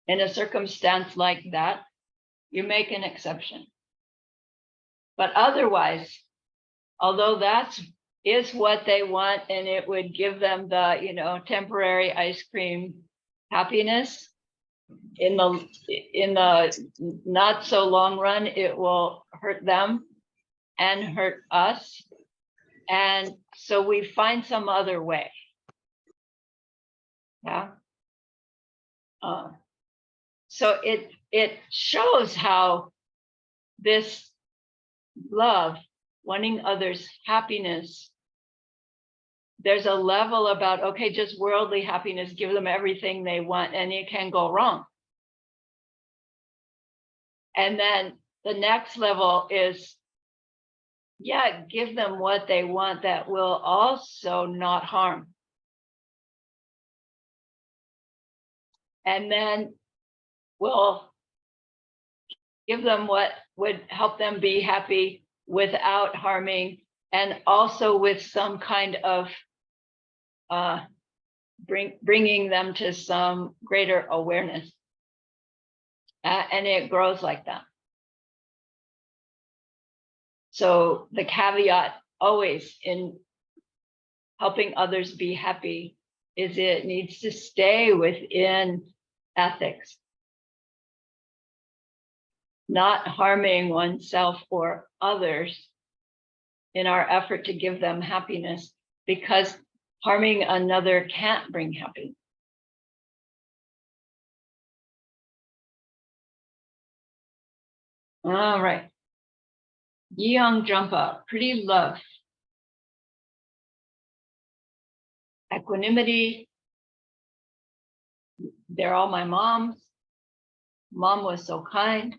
in a circumstance like that, you make an exception. But otherwise, although that is what they want and it would give them the, you know, temporary ice cream happiness, in the not so long run, it will hurt them and hurt us. And so we find some other way. Yeah. So it shows how this love, wanting others' happiness, there's a level about, okay, just worldly happiness, give them everything they want, and it can go wrong. And then the next level is, yeah, give them what they want that will also not harm. And then we'll give them what would help them be happy without harming, and also with some kind of bringing them to some greater awareness. And it grows like that. So the caveat always in helping others be happy is it needs to stay within ethics, not harming oneself or others in our effort to give them happiness, because harming another can't bring happiness. All right. Yeong Jumpa, pretty love. Equanimity. They're all my moms. Mom was so kind.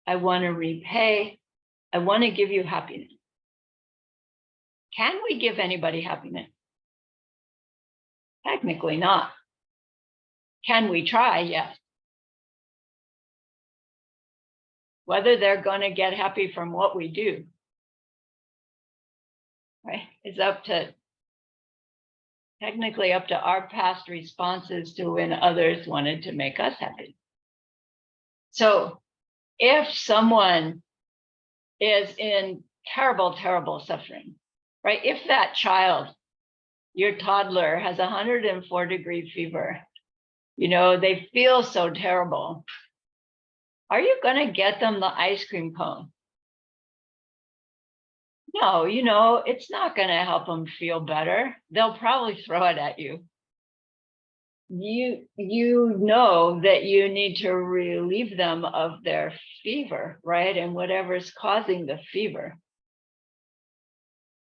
I want to repay. I want to give you happiness. Can we give anybody happiness? Technically not. Can we try? Yes. Whether they're going to get happy from what we do, right, is technically up to our past responses to when others wanted to make us happy. So if someone is in terrible, terrible suffering, right? If that child, your toddler, has 104-degree fever, they feel so terrible. Are you going to get them the ice cream cone? No, it's not going to help them feel better. They'll probably throw it at you. You know that you need to relieve them of their fever, right? And whatever's causing the fever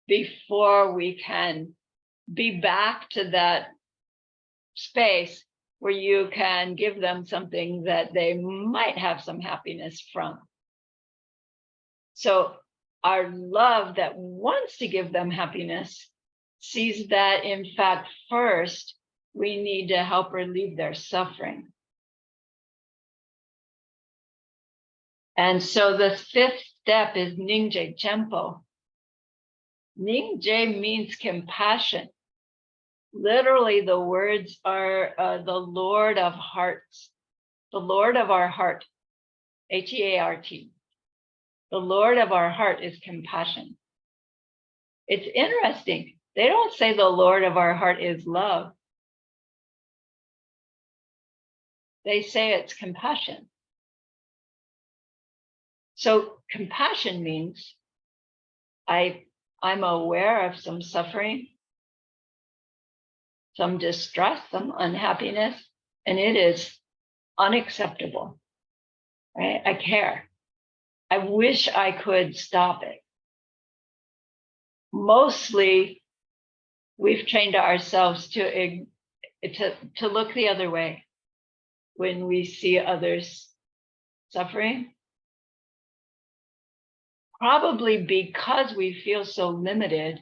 before we can be back to that space where you can give them something that they might have some happiness from. So our love that wants to give them happiness sees that, in fact, first, we need to help relieve their suffering. And so the fifth step is Ningje Chenpo. Ningje means compassion. Literally, the words are the Lord of hearts, the Lord of our heart, H-E-A-R-T. The Lord of our heart is compassion. It's interesting. They don't say the Lord of our heart is love. They say it's compassion. So compassion means I'm aware of some suffering, some distress, some unhappiness, and it is unacceptable, right? I care. I wish I could stop it. Mostly, we've trained ourselves to look the other way when we see others suffering. Probably because we feel so limited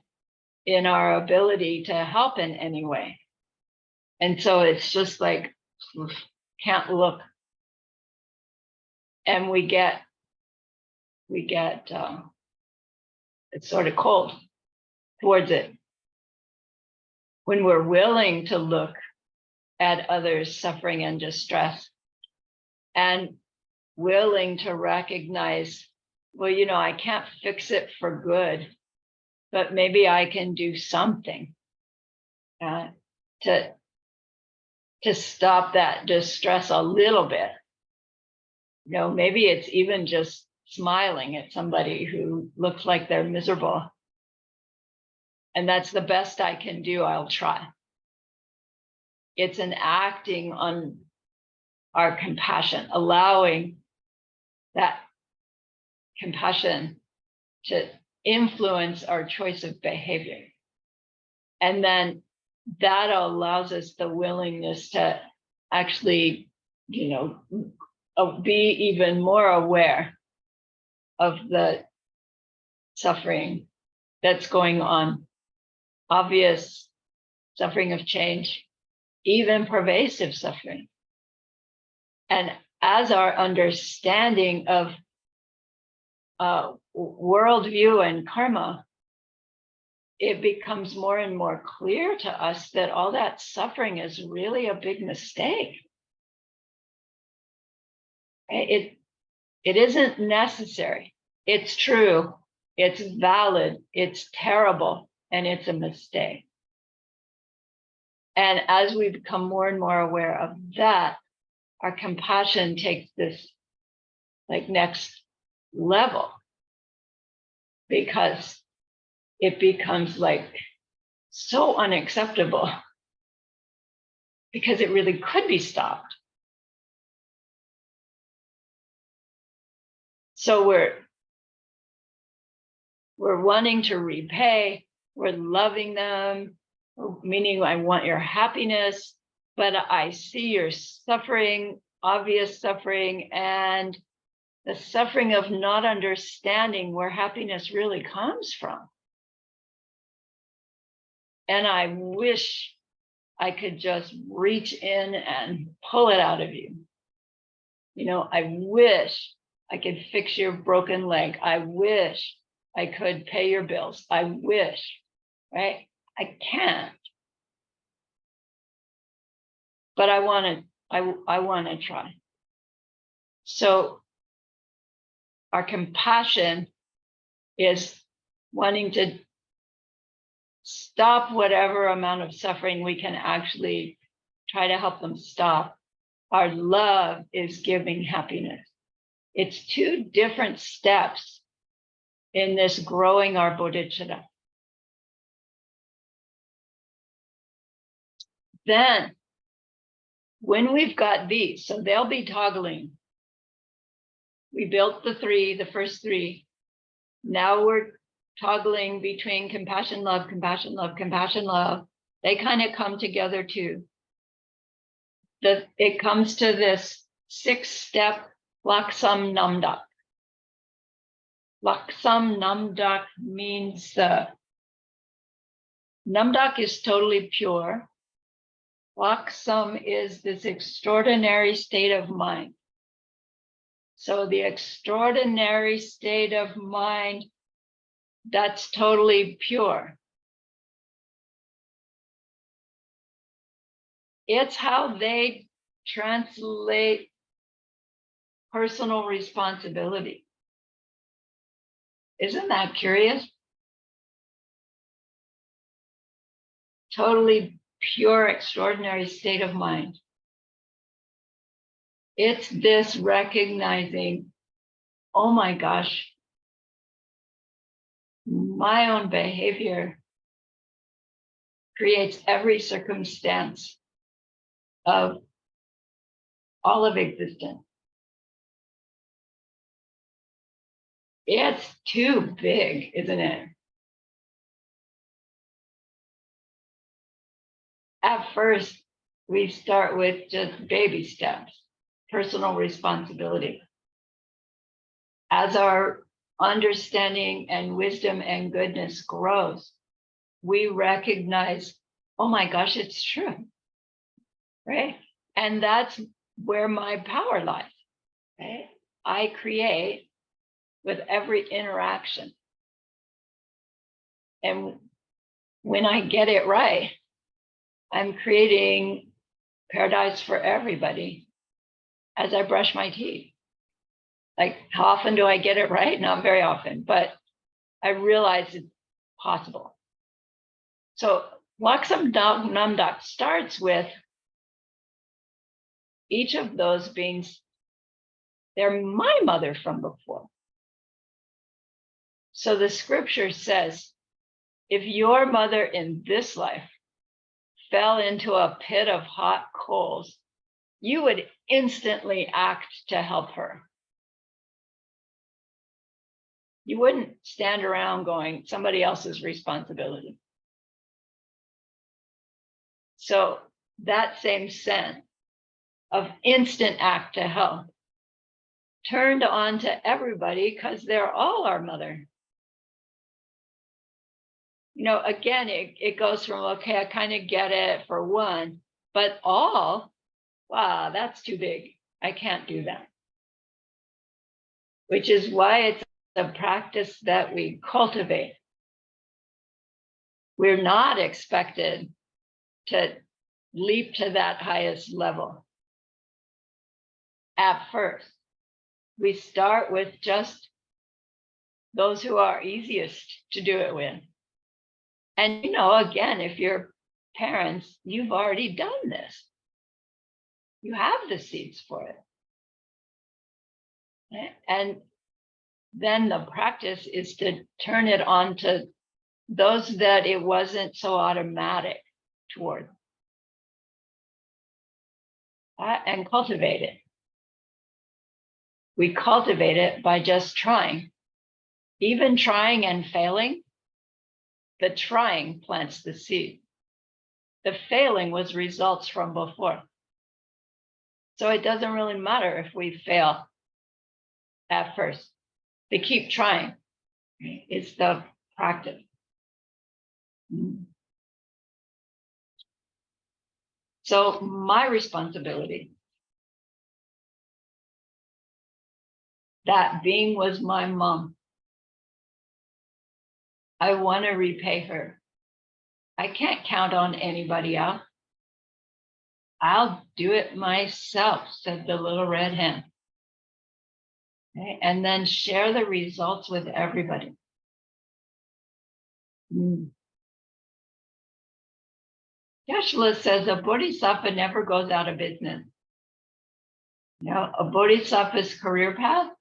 in our ability to help in any way. And so it's just like, can't look. And we get it's sort of cold towards it. When we're willing to look at others' suffering and distress and willing to recognize, well, I can't fix it for good, but maybe I can do something to stop that distress a little bit. Maybe it's even just smiling at somebody who looks like they're miserable. And that's the best I can do. I'll try. It's an acting on our compassion, allowing that compassion to influence our choice of behavior. And then that allows us the willingness to actually, be even more aware of the suffering that's going on, obvious suffering of change, even pervasive suffering. And as our understanding of worldview and karma, it becomes more and more clear to us that all that suffering is really a big mistake. It isn't necessary. It's true. It's valid. It's terrible. And it's a mistake. And as we become more and more aware of that, our compassion takes this next level, because it becomes so unacceptable, because it really could be stopped. So we're wanting to repay, we're loving them, meaning I want your happiness, but I see your suffering. obvious suffering and the suffering of not understanding where happiness really comes from. And I wish I could just reach in and pull it out of you. You know, I wish I could fix your broken leg. I wish I could pay your bills. I wish, right? I can't. But I want to try. So our compassion is wanting to stop whatever amount of suffering we can actually try to help them stop. Our love is giving happiness. It's two different steps in this growing our bodhicitta. Then, when we've got these, so they'll be toggling. We built the first three. Now we're toggling between compassion, love, compassion, love, compassion, love. They kind of come together too. It comes to this 6-step laksam namdak. Laksam namdak means namdak is totally pure. Laksam is this extraordinary state of mind. So the extraordinary state of mind that's totally pure. It's how they translate personal responsibility. Isn't that curious? Totally pure, extraordinary state of mind. It's this recognizing, oh my gosh, my own behavior creates every circumstance of all of existence. It's too big, isn't it? At first, we start with just baby steps, personal responsibility. As our understanding and wisdom and goodness grows, we recognize, oh my gosh, it's true, right? And that's where my power lies, right? I create with every interaction. And when I get it right, I'm creating paradise for everybody as I brush my teeth. Like, how often do I get it right? Not very often, but I realize it's possible. So Laksam Namdak starts with each of those being, they're my mother from before. So the scripture says, if your mother in this life fell into a pit of hot coals, you would instantly act to help her. You wouldn't stand around going, somebody else's responsibility. So that same sense of instant act to help turned on to everybody because they're all our mother. You know, again, it goes from, okay, I kind of get it for one, but all, wow, that's too big. I can't do that. Which is why it's a practice that we cultivate. We're not expected to leap to that highest level. At first, we start with just those who are easiest to do it with. And, you know, again, if you're parents, you've already done this. You have the seeds for it. And then the practice is to turn it on to those that it wasn't so automatic toward. And cultivate it. We cultivate it by just trying. Even trying and failing, the trying plants the seed. The failing was results from before. So it doesn't really matter if we fail at first. They keep trying. It's the practice. So my responsibility, that being was my mom. I want to repay her. I can't count on anybody else. I'll do it myself, said the little red hen. Okay, and then share the results with everybody. Geshe-la says a bodhisattva never goes out of business. A bodhisattva's career path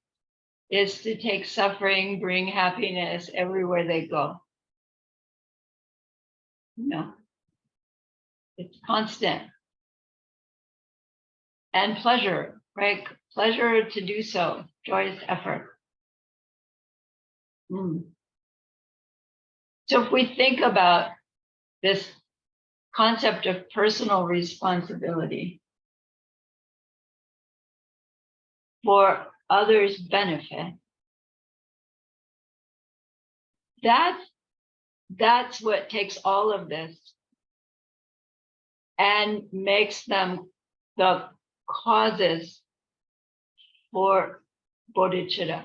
is to take suffering, bring happiness everywhere they go. It's constant. And pleasure, right? Pleasure to do so, joyous effort. So if we think about this concept of personal responsibility for others' benefit, that's what takes all of this and makes them the causes for bodhicitta.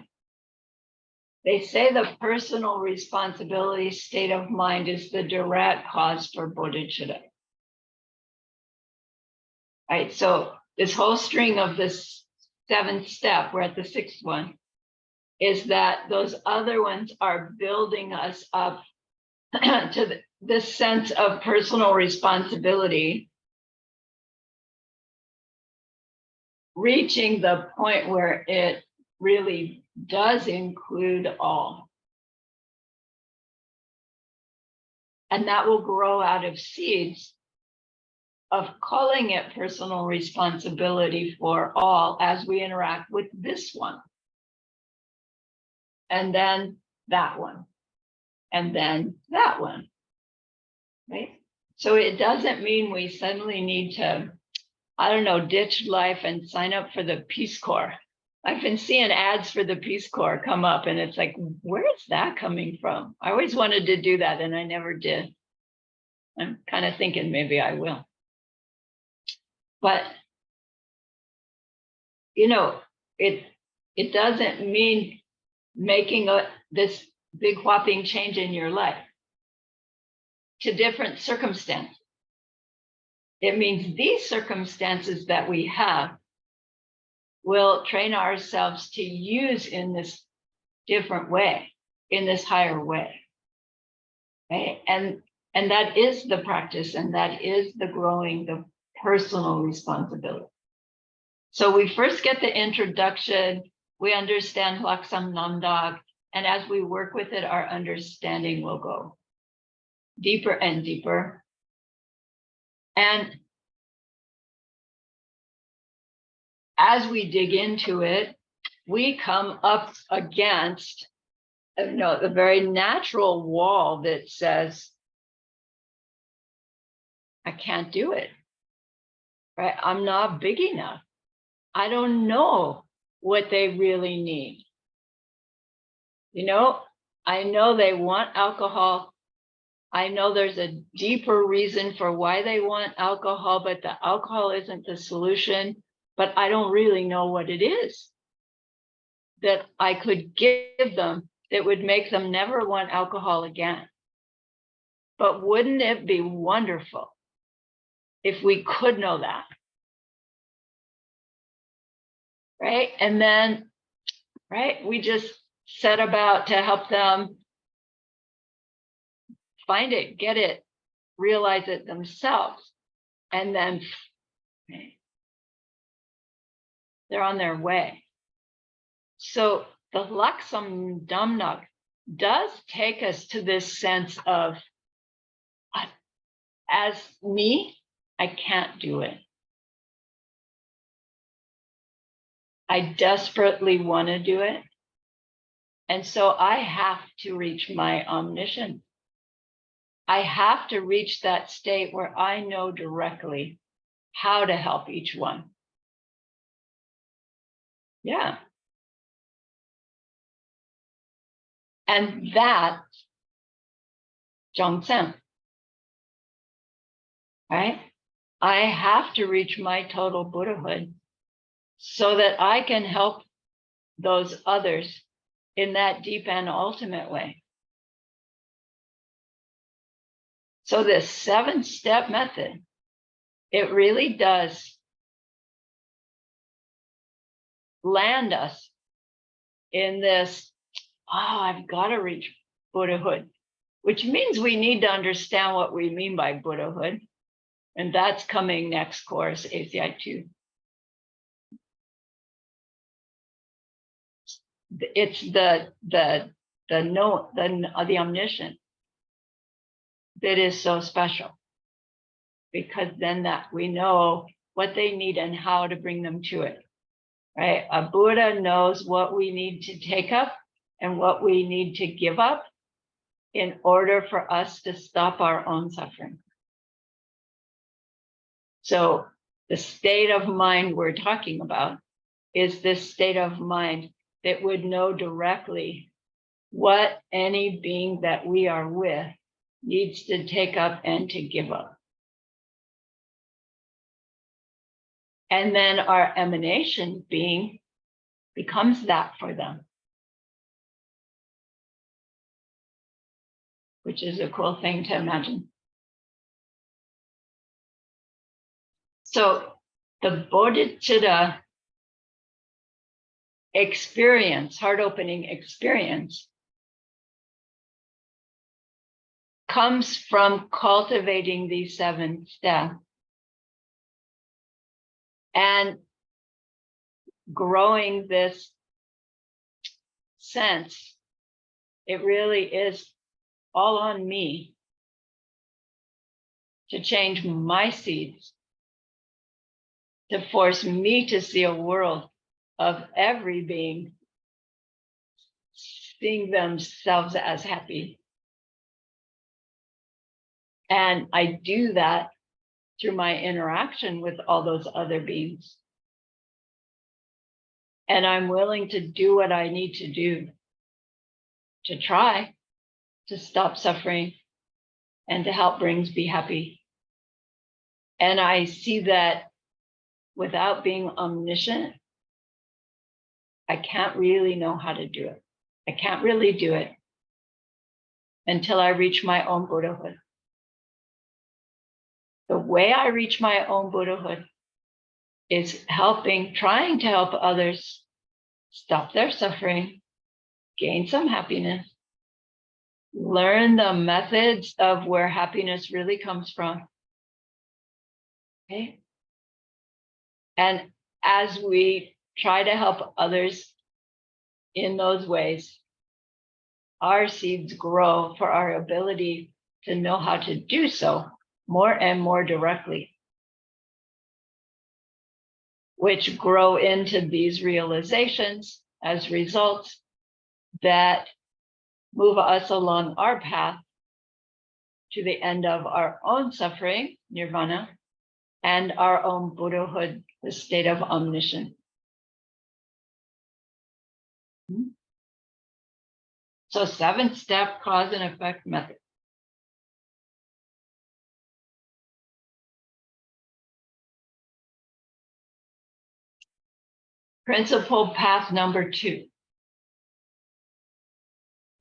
They say the personal responsibility state of mind is the direct cause for bodhicitta. Right, so this whole string of this 7th step, we're at the 6th one, is that those other ones are building us up to this sense of personal responsibility, reaching the point where it really does include all. And that will grow out of seeds of calling it personal responsibility for all as we interact with this one. And then that one. And then that one. Right? So it doesn't mean we suddenly need to, I don't know, ditch life and sign up for the Peace Corps. I've been seeing ads for the Peace Corps come up, and it's like, where is that coming from? I always wanted to do that, and I never did. I'm kind of thinking maybe I will. But, it doesn't mean making this big whopping change in your life to different circumstances. It means these circumstances that we have will train ourselves to use in this different way, in this higher way. Right? And that is the practice, and that is the growing the personal responsibility. So we first get the introduction, we understand Laksam Namdak, and as we work with it, our understanding will go deeper and deeper. And as we dig into it, we come up against the very natural wall that says, I can't do it, right? I'm not big enough. I don't know what they really need. I know they want alcohol. I know there's a deeper reason for why they want alcohol, but the alcohol isn't the solution. But I don't really know what it is that I could give them that would make them never want alcohol again. But wouldn't it be wonderful if we could know that? Right? And then, right, we just set about to help them find it, get it, realize it themselves. And then they're on their way. So the Laksam Namdak does take us to this sense of, as me, I can't do it. I desperately want to do it. And so I have to reach my omniscience. I have to reach that state where I know directly how to help each one. Yeah. And that, Zhongzhen, right? I have to reach my total Buddhahood so that I can help those others in that deep and ultimate way. So this 7-step method, it really does land us in this, oh, I've got to reach Buddhahood, which means we need to understand what we mean by Buddhahood. And that's coming next course, ACI 2. It's the omniscient that is so special, because then that we know what they need and how to bring them to it, right? A Buddha knows what we need to take up and what we need to give up in order for us to stop our own suffering. So the state of mind we're talking about is this state of mind that would know directly what any being that we are with needs to take up and to give up. And then our emanation being becomes that for them, which is a cool thing to imagine. So the bodhicitta experience, heart-opening experience, comes from cultivating these 7 steps and growing this sense. It really is all on me to change my seeds, to force me to see a world of every being seeing themselves as happy. And I do that through my interaction with all those other beings. And I'm willing to do what I need to do to try to stop suffering and to help beings be happy. And I see that without being omniscient, I can't really know how to do it. I can't really do it until I reach my own Buddhahood. The way I reach my own Buddhahood is trying to help others stop their suffering, gain some happiness, learn the methods of where happiness really comes from. Okay. And as we try to help others in those ways, our seeds grow for our ability to know how to do so more and more directly, which grow into these realizations as results that move us along our path to the end of our own suffering, nirvana, and our own Buddhahood, the state of omniscience. So 7-step cause and effect method. Principle path number 2.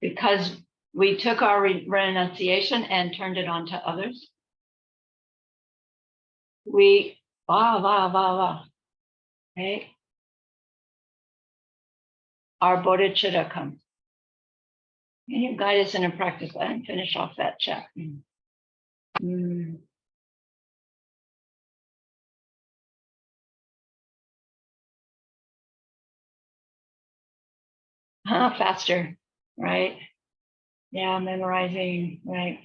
Because we took our renunciation and turned it on to others, we, okay? Our bodhicitta comes. Can you guide us in a practice and finish off that chat? Faster, right? Yeah, memorizing, right.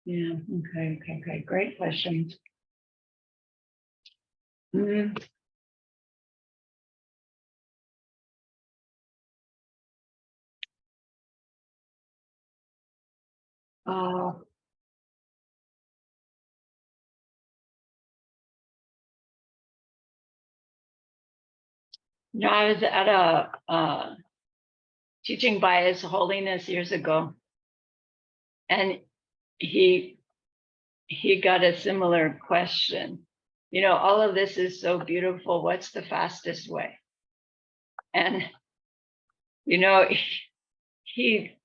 Yeah, okay, great questions. You know, I was at a teaching by His Holiness years ago, and he got a similar question. You know, all of this is so beautiful. What's the fastest way? And you know, he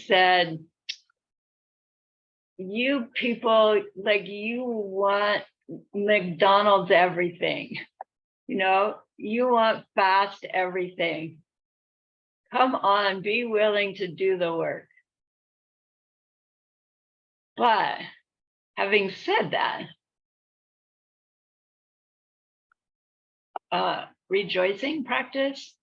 said, you people, like, you want McDonald's everything, you know, you want fast everything. Come on, be willing to do the work. But having said that, rejoicing practice,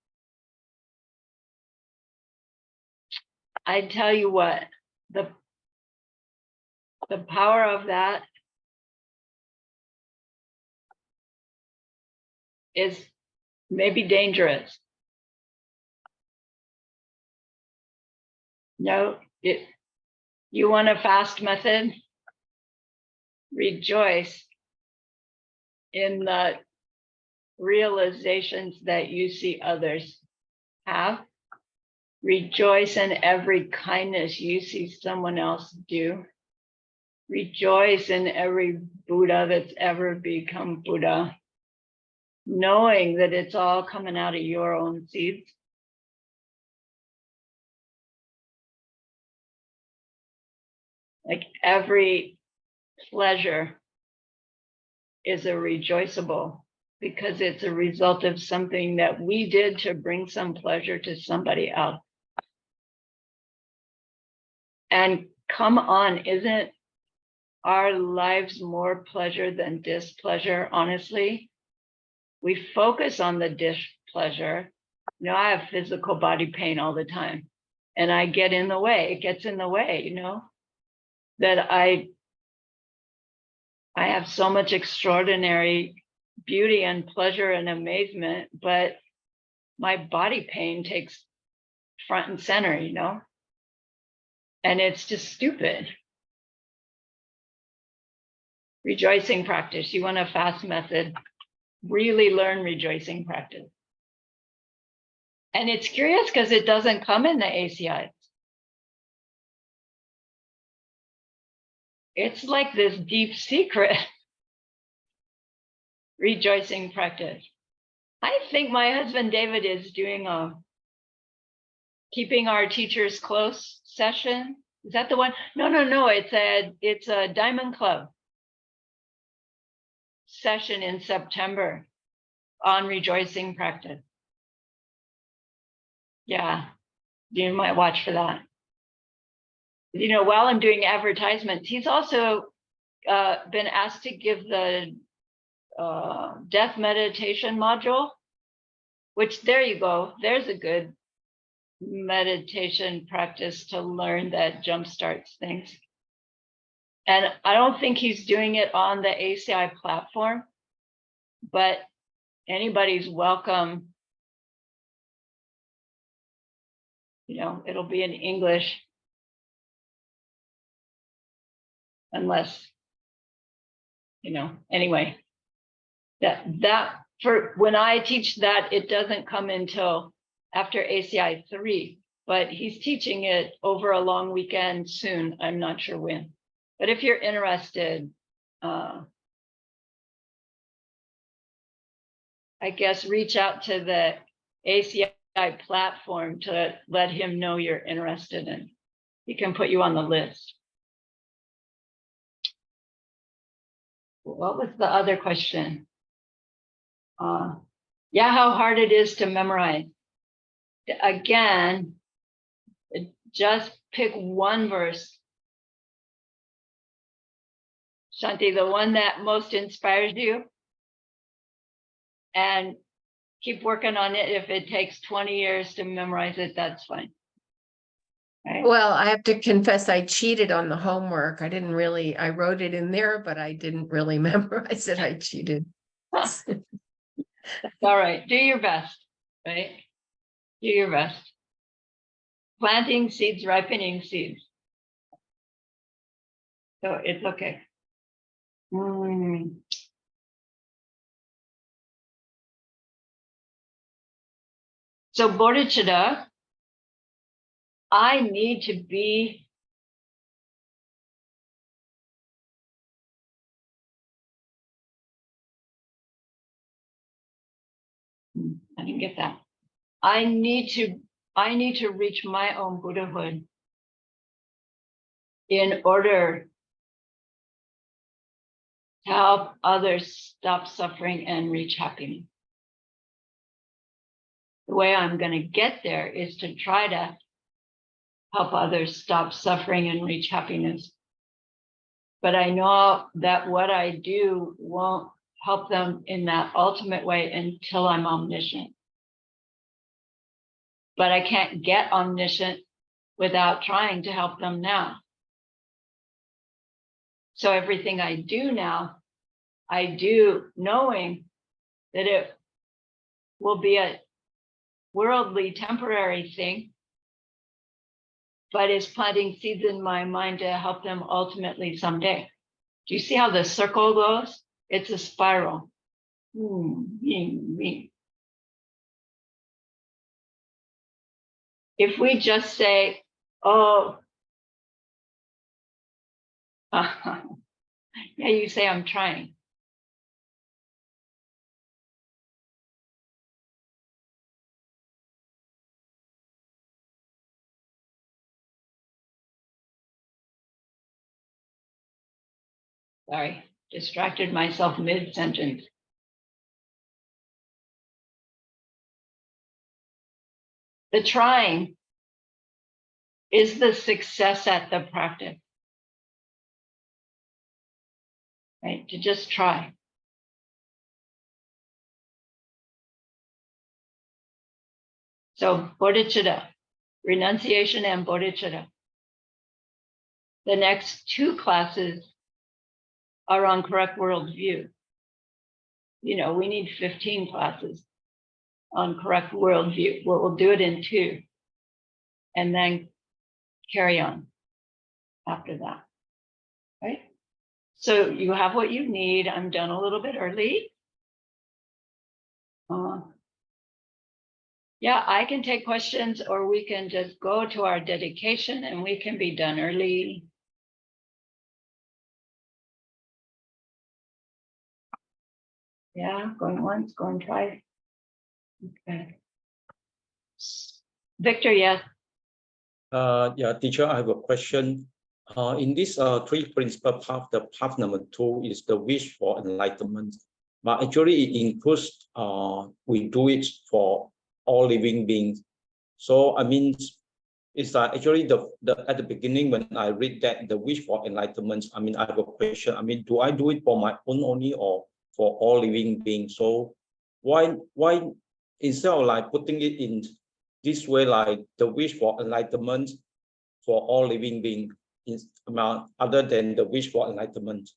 I tell you what, the power of that is maybe dangerous. No, you want a fast method? Rejoice in the realizations that you see others have. Rejoice in every kindness you see someone else do. Rejoice in every Buddha that's ever become Buddha, knowing that it's all coming out of your own seeds. Like every pleasure is a rejoiceable because it's a result of something that we did to bring some pleasure to somebody else. And come on, isn't our lives more pleasure than displeasure, honestly? We focus on the displeasure. You know, I have physical body pain all the time, and I get in the way. It gets in the way, you know, that I have so much extraordinary beauty and pleasure and amazement, but my body pain takes front and center, you know, and it's just stupid. Rejoicing practice. You want a fast method, really learn rejoicing practice. And it's curious because it doesn't come in the ACI. It's like this deep secret rejoicing practice. I think my husband David is doing a keeping our teachers close session. Is that the one? No. It's a Diamond Club session in September on rejoicing practice. Yeah, you might watch for that. You know, while I'm doing advertisements, he's also been asked to give the death meditation module, which there you go. There's a good meditation practice to learn that jumpstarts things. And I don't think he's doing it on the ACI platform, but anybody's welcome. You know, it'll be in English. Unless, you know, anyway, that for when I teach that, it doesn't come until after ACI 3, but he's teaching it over a long weekend soon. I'm not sure when, but if you're interested, I guess reach out to the ACI platform to let him know you're interested, and he can put you on the list. What was the other question? Yeah, how hard it is to memorize. Again, just pick one verse. Shanti, the one that most inspires you, and keep working on it. If it takes 20 years to memorize it, that's fine. Right? Well, I have to confess, I cheated on the homework. I wrote it in there, but I didn't really memorize it. I cheated. That's all right. Do your best, right? Do your best. Planting seeds, ripening seeds. So it's okay. So bodhicitta, I need to be I didn't get that. I need to reach my own Buddhahood in order to help others stop suffering and reach happiness. The way I'm going to get there is to try to help others stop suffering and reach happiness. But I know that what I do won't help them in that ultimate way until I'm omniscient. But I can't get omniscient without trying to help them now. So everything I do now, I do knowing that it will be a worldly temporary thing, but is planting seeds in my mind to help them ultimately someday. Do you see how the circle goes? It's a spiral. If we just say, oh, yeah, you say I'm trying. Sorry, distracted myself mid-sentence. The trying is the success at the practice. Right? To just try. So bodhicitta, renunciation and bodhicitta. The next two classes are on correct worldview. You know, we need 15 classes on correct worldview. We'll do it in 2 and then carry on after that, right? So you have what you need. I'm done a little bit early. Yeah, I can take questions, or we can just go to our dedication and we can be done early. Yeah, going once, going twice. Okay. Victor, yes. Yeah, teacher, I have a question. In this 3 principle path, the path number 2 is the wish for enlightenment. But actually it includes, we do it for all living beings. So I mean, it's actually at the beginning when I read that the wish for enlightenment, I mean, I have a question. I mean, do I do it for my own only or for all living beings? So why instead of like putting it in this way, like the wish for enlightenment for all living beings, other than the wish for enlightenment?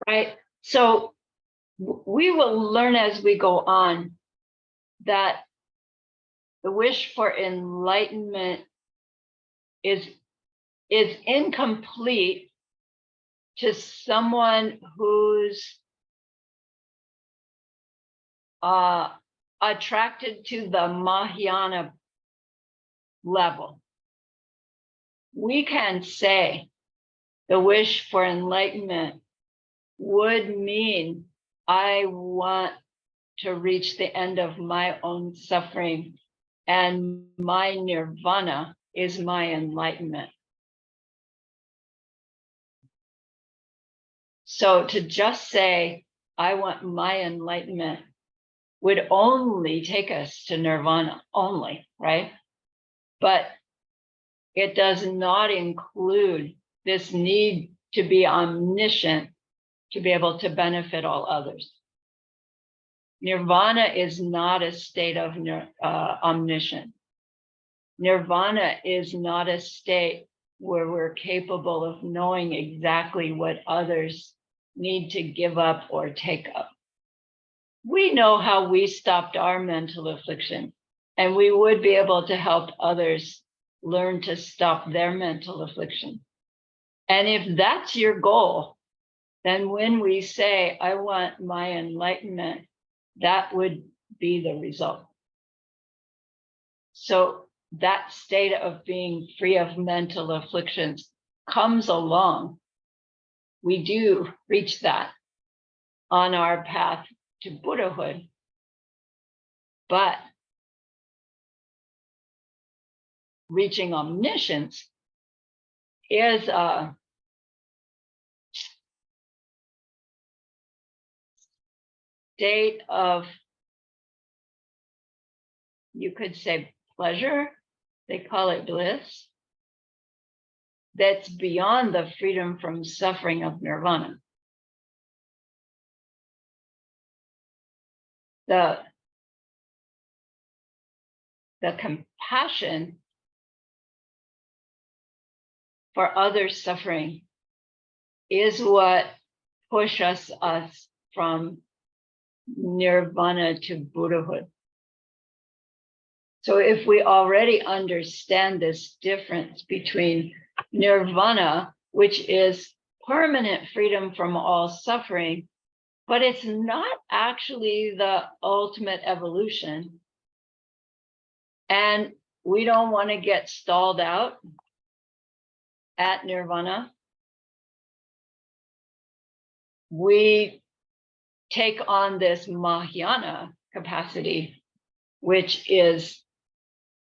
Right. So we will learn as we go on that the wish for enlightenment is incomplete to someone who's attracted to the Mahayana level. We can say the wish for enlightenment would mean I want to reach the end of my own suffering, and my nirvana is my enlightenment. So to just say, I want my enlightenment would only take us to nirvana, only, right? But it does not include this need to be omniscient to be able to benefit all others. Nirvana is not a state of omniscience. Nirvana is not a state where we're capable of knowing exactly what others need to give up or take up. We know how we stopped our mental affliction, and we would be able to help others learn to stop their mental affliction. And if that's your goal, then when we say, I want my enlightenment, that would be the result. So that state of being free of mental afflictions comes along. We do reach that on our path to Buddhahood. But reaching omniscience is a state of, you could say, pleasure. They call it bliss. That's beyond the freedom from suffering of nirvana. The compassion for others' suffering is what pushes us from nirvana to Buddhahood. So if we already understand this difference between nirvana, which is permanent freedom from all suffering, but it's not actually the ultimate evolution, and we don't want to get stalled out at nirvana, we take on this Mahayana capacity, which is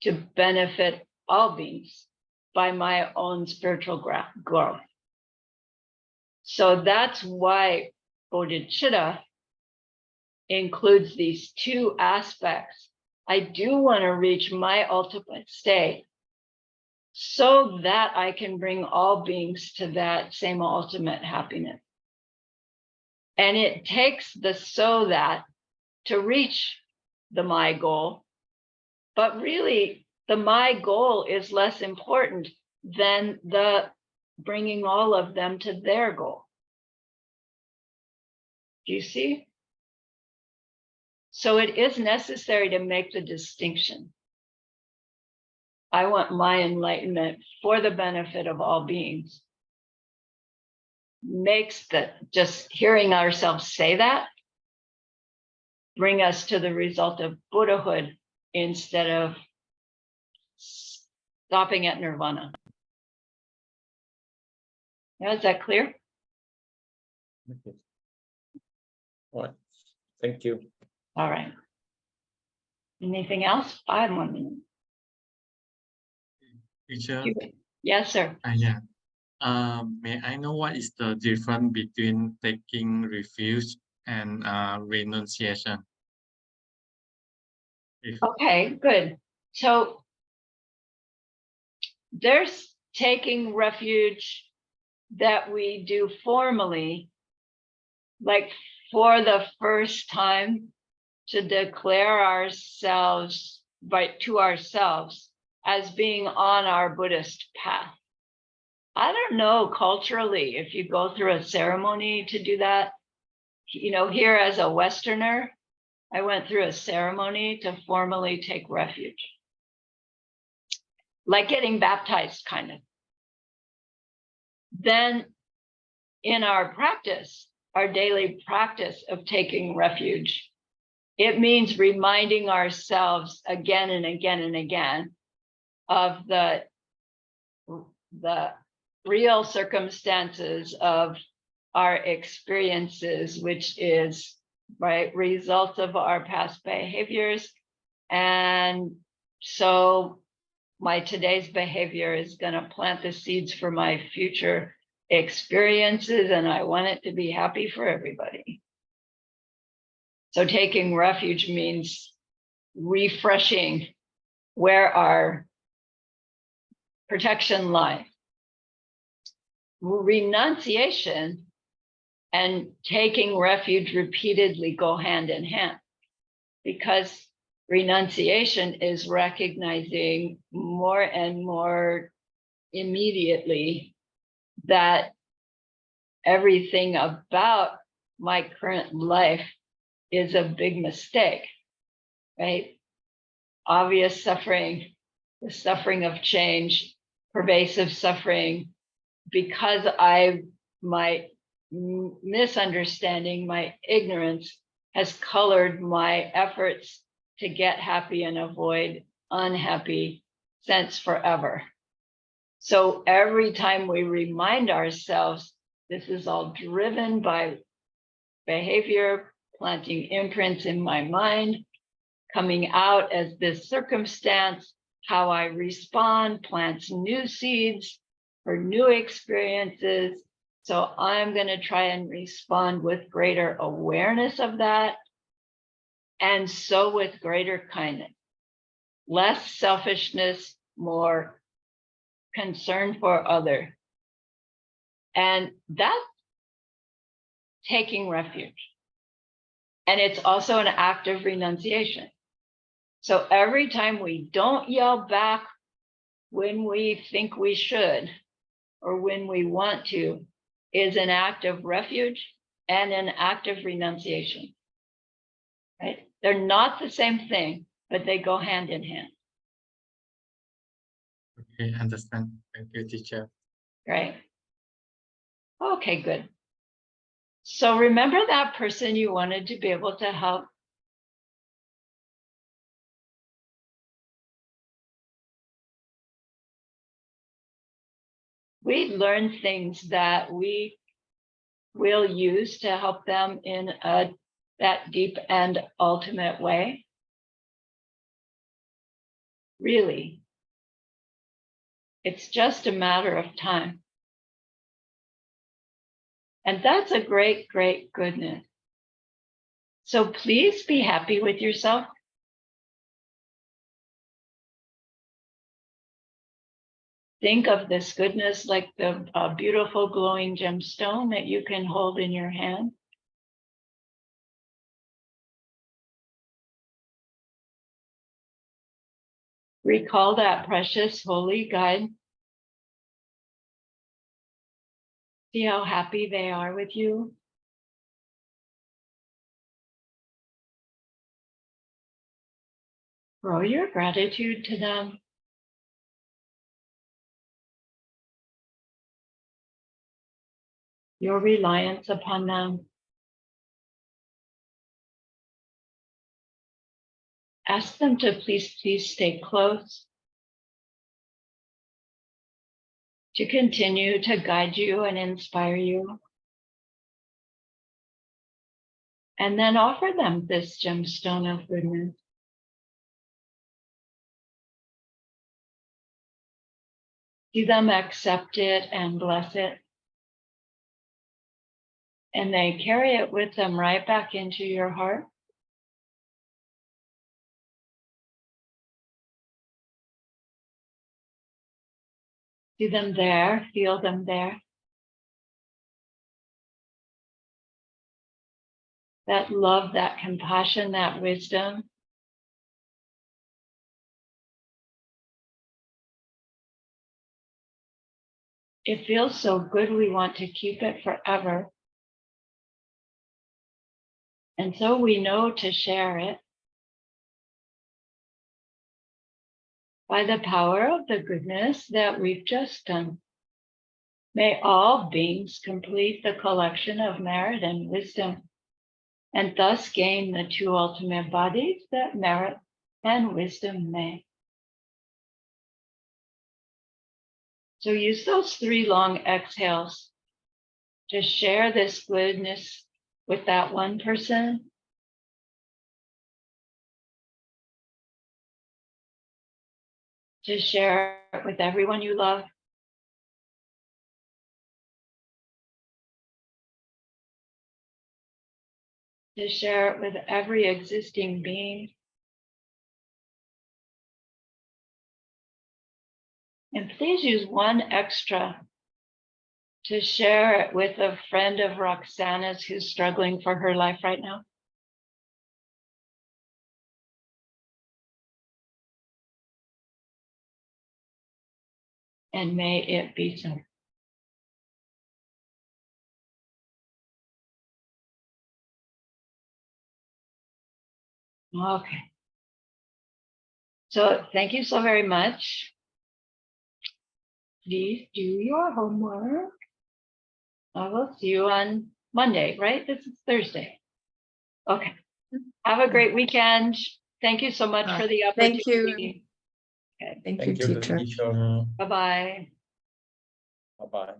to benefit all beings by my own spiritual growth. So that's why bodhicitta includes these two aspects. I do want to reach my ultimate state so that I can bring all beings to that same ultimate happiness. And it takes the so that to reach the my goal, but really the my goal is less important than the bringing all of them to their goal. Do you see? So it is necessary to make the distinction. I want my enlightenment for the benefit of all beings. Makes that just hearing ourselves say that bring us to the result of Buddhahood instead of stopping at nirvana. Now, is that clear? Okay. All right. Thank you. All right. Anything else? 5 more minutes. Teacher, Yes, sir. yeah. May I know what is the difference between taking refuge and renunciation? Okay, good. So there's taking refuge that we do formally, like for the first time, to declare ourselves to ourselves as being on our Buddhist path. I don't know culturally if you go through a ceremony to do that. You know, here as a Westerner, I went through a ceremony to formally take refuge. Like getting baptized, kind of. Then in our practice, our daily practice of taking refuge, it means reminding ourselves again and again and again of the real circumstances of our experiences, which is, right, results of our past behaviors. And so my today's behavior is going to plant the seeds for my future experiences, and I want it to be happy for everybody. So taking refuge means refreshing where our protection lies. Renunciation and taking refuge repeatedly go hand in hand, because renunciation is recognizing more and more immediately that everything about my current life is a big mistake, right? Obvious suffering, the suffering of change, pervasive suffering, because my misunderstanding, my ignorance has colored my efforts to get happy and avoid unhappy sense forever. So every time we remind ourselves, this is all driven by behavior, planting imprints in my mind, coming out as this circumstance, how I respond plants new seeds for new experiences. So I'm going to try and respond with greater awareness of that. And so with greater kindness, less selfishness, more concern for other. And that's taking refuge. And it's also an act of renunciation. So every time we don't yell back when we think we should or when we want to is an act of refuge and an act of renunciation. Right? They're not the same thing, but they go hand in hand. Okay, understand. Thank you, teacher. Right? Okay, good. So remember that person you wanted to be able to help. We learn things that we will use to help them in that deep and ultimate way. Really, it's just a matter of time. And that's a great, great goodness. So please be happy with yourself. Think of this goodness like the beautiful glowing gemstone that you can hold in your hand. Recall that precious holy guide. See how happy they are with you. Grow your gratitude to them. Your reliance upon them. Ask them to please stay close, to continue to guide you and inspire you. And then offer them this gemstone of goodness. See them accept it and bless it. And they carry it with them right back into your heart. See them there, feel them there. That love, that compassion, that wisdom. It feels so good, we want to keep it forever. And so we know to share it by the power of the goodness that we've just done. May all beings complete the collection of merit and wisdom, and thus gain the two ultimate bodies that merit and wisdom may. So use those 3 long exhales to share this goodness with that one person. To share it with everyone you love. To share it with every existing being. And please use one extra to share it with a friend of Roxana's who's struggling for her life right now. And may it be so. Okay. So thank you so very much. Please do your homework. I will see you on Monday, right? This is Thursday. Okay. Have a great weekend. Thank you so much for the Thank you. opportunity. Thank you, Thank you, teacher. teacher. Bye-bye. Bye-bye.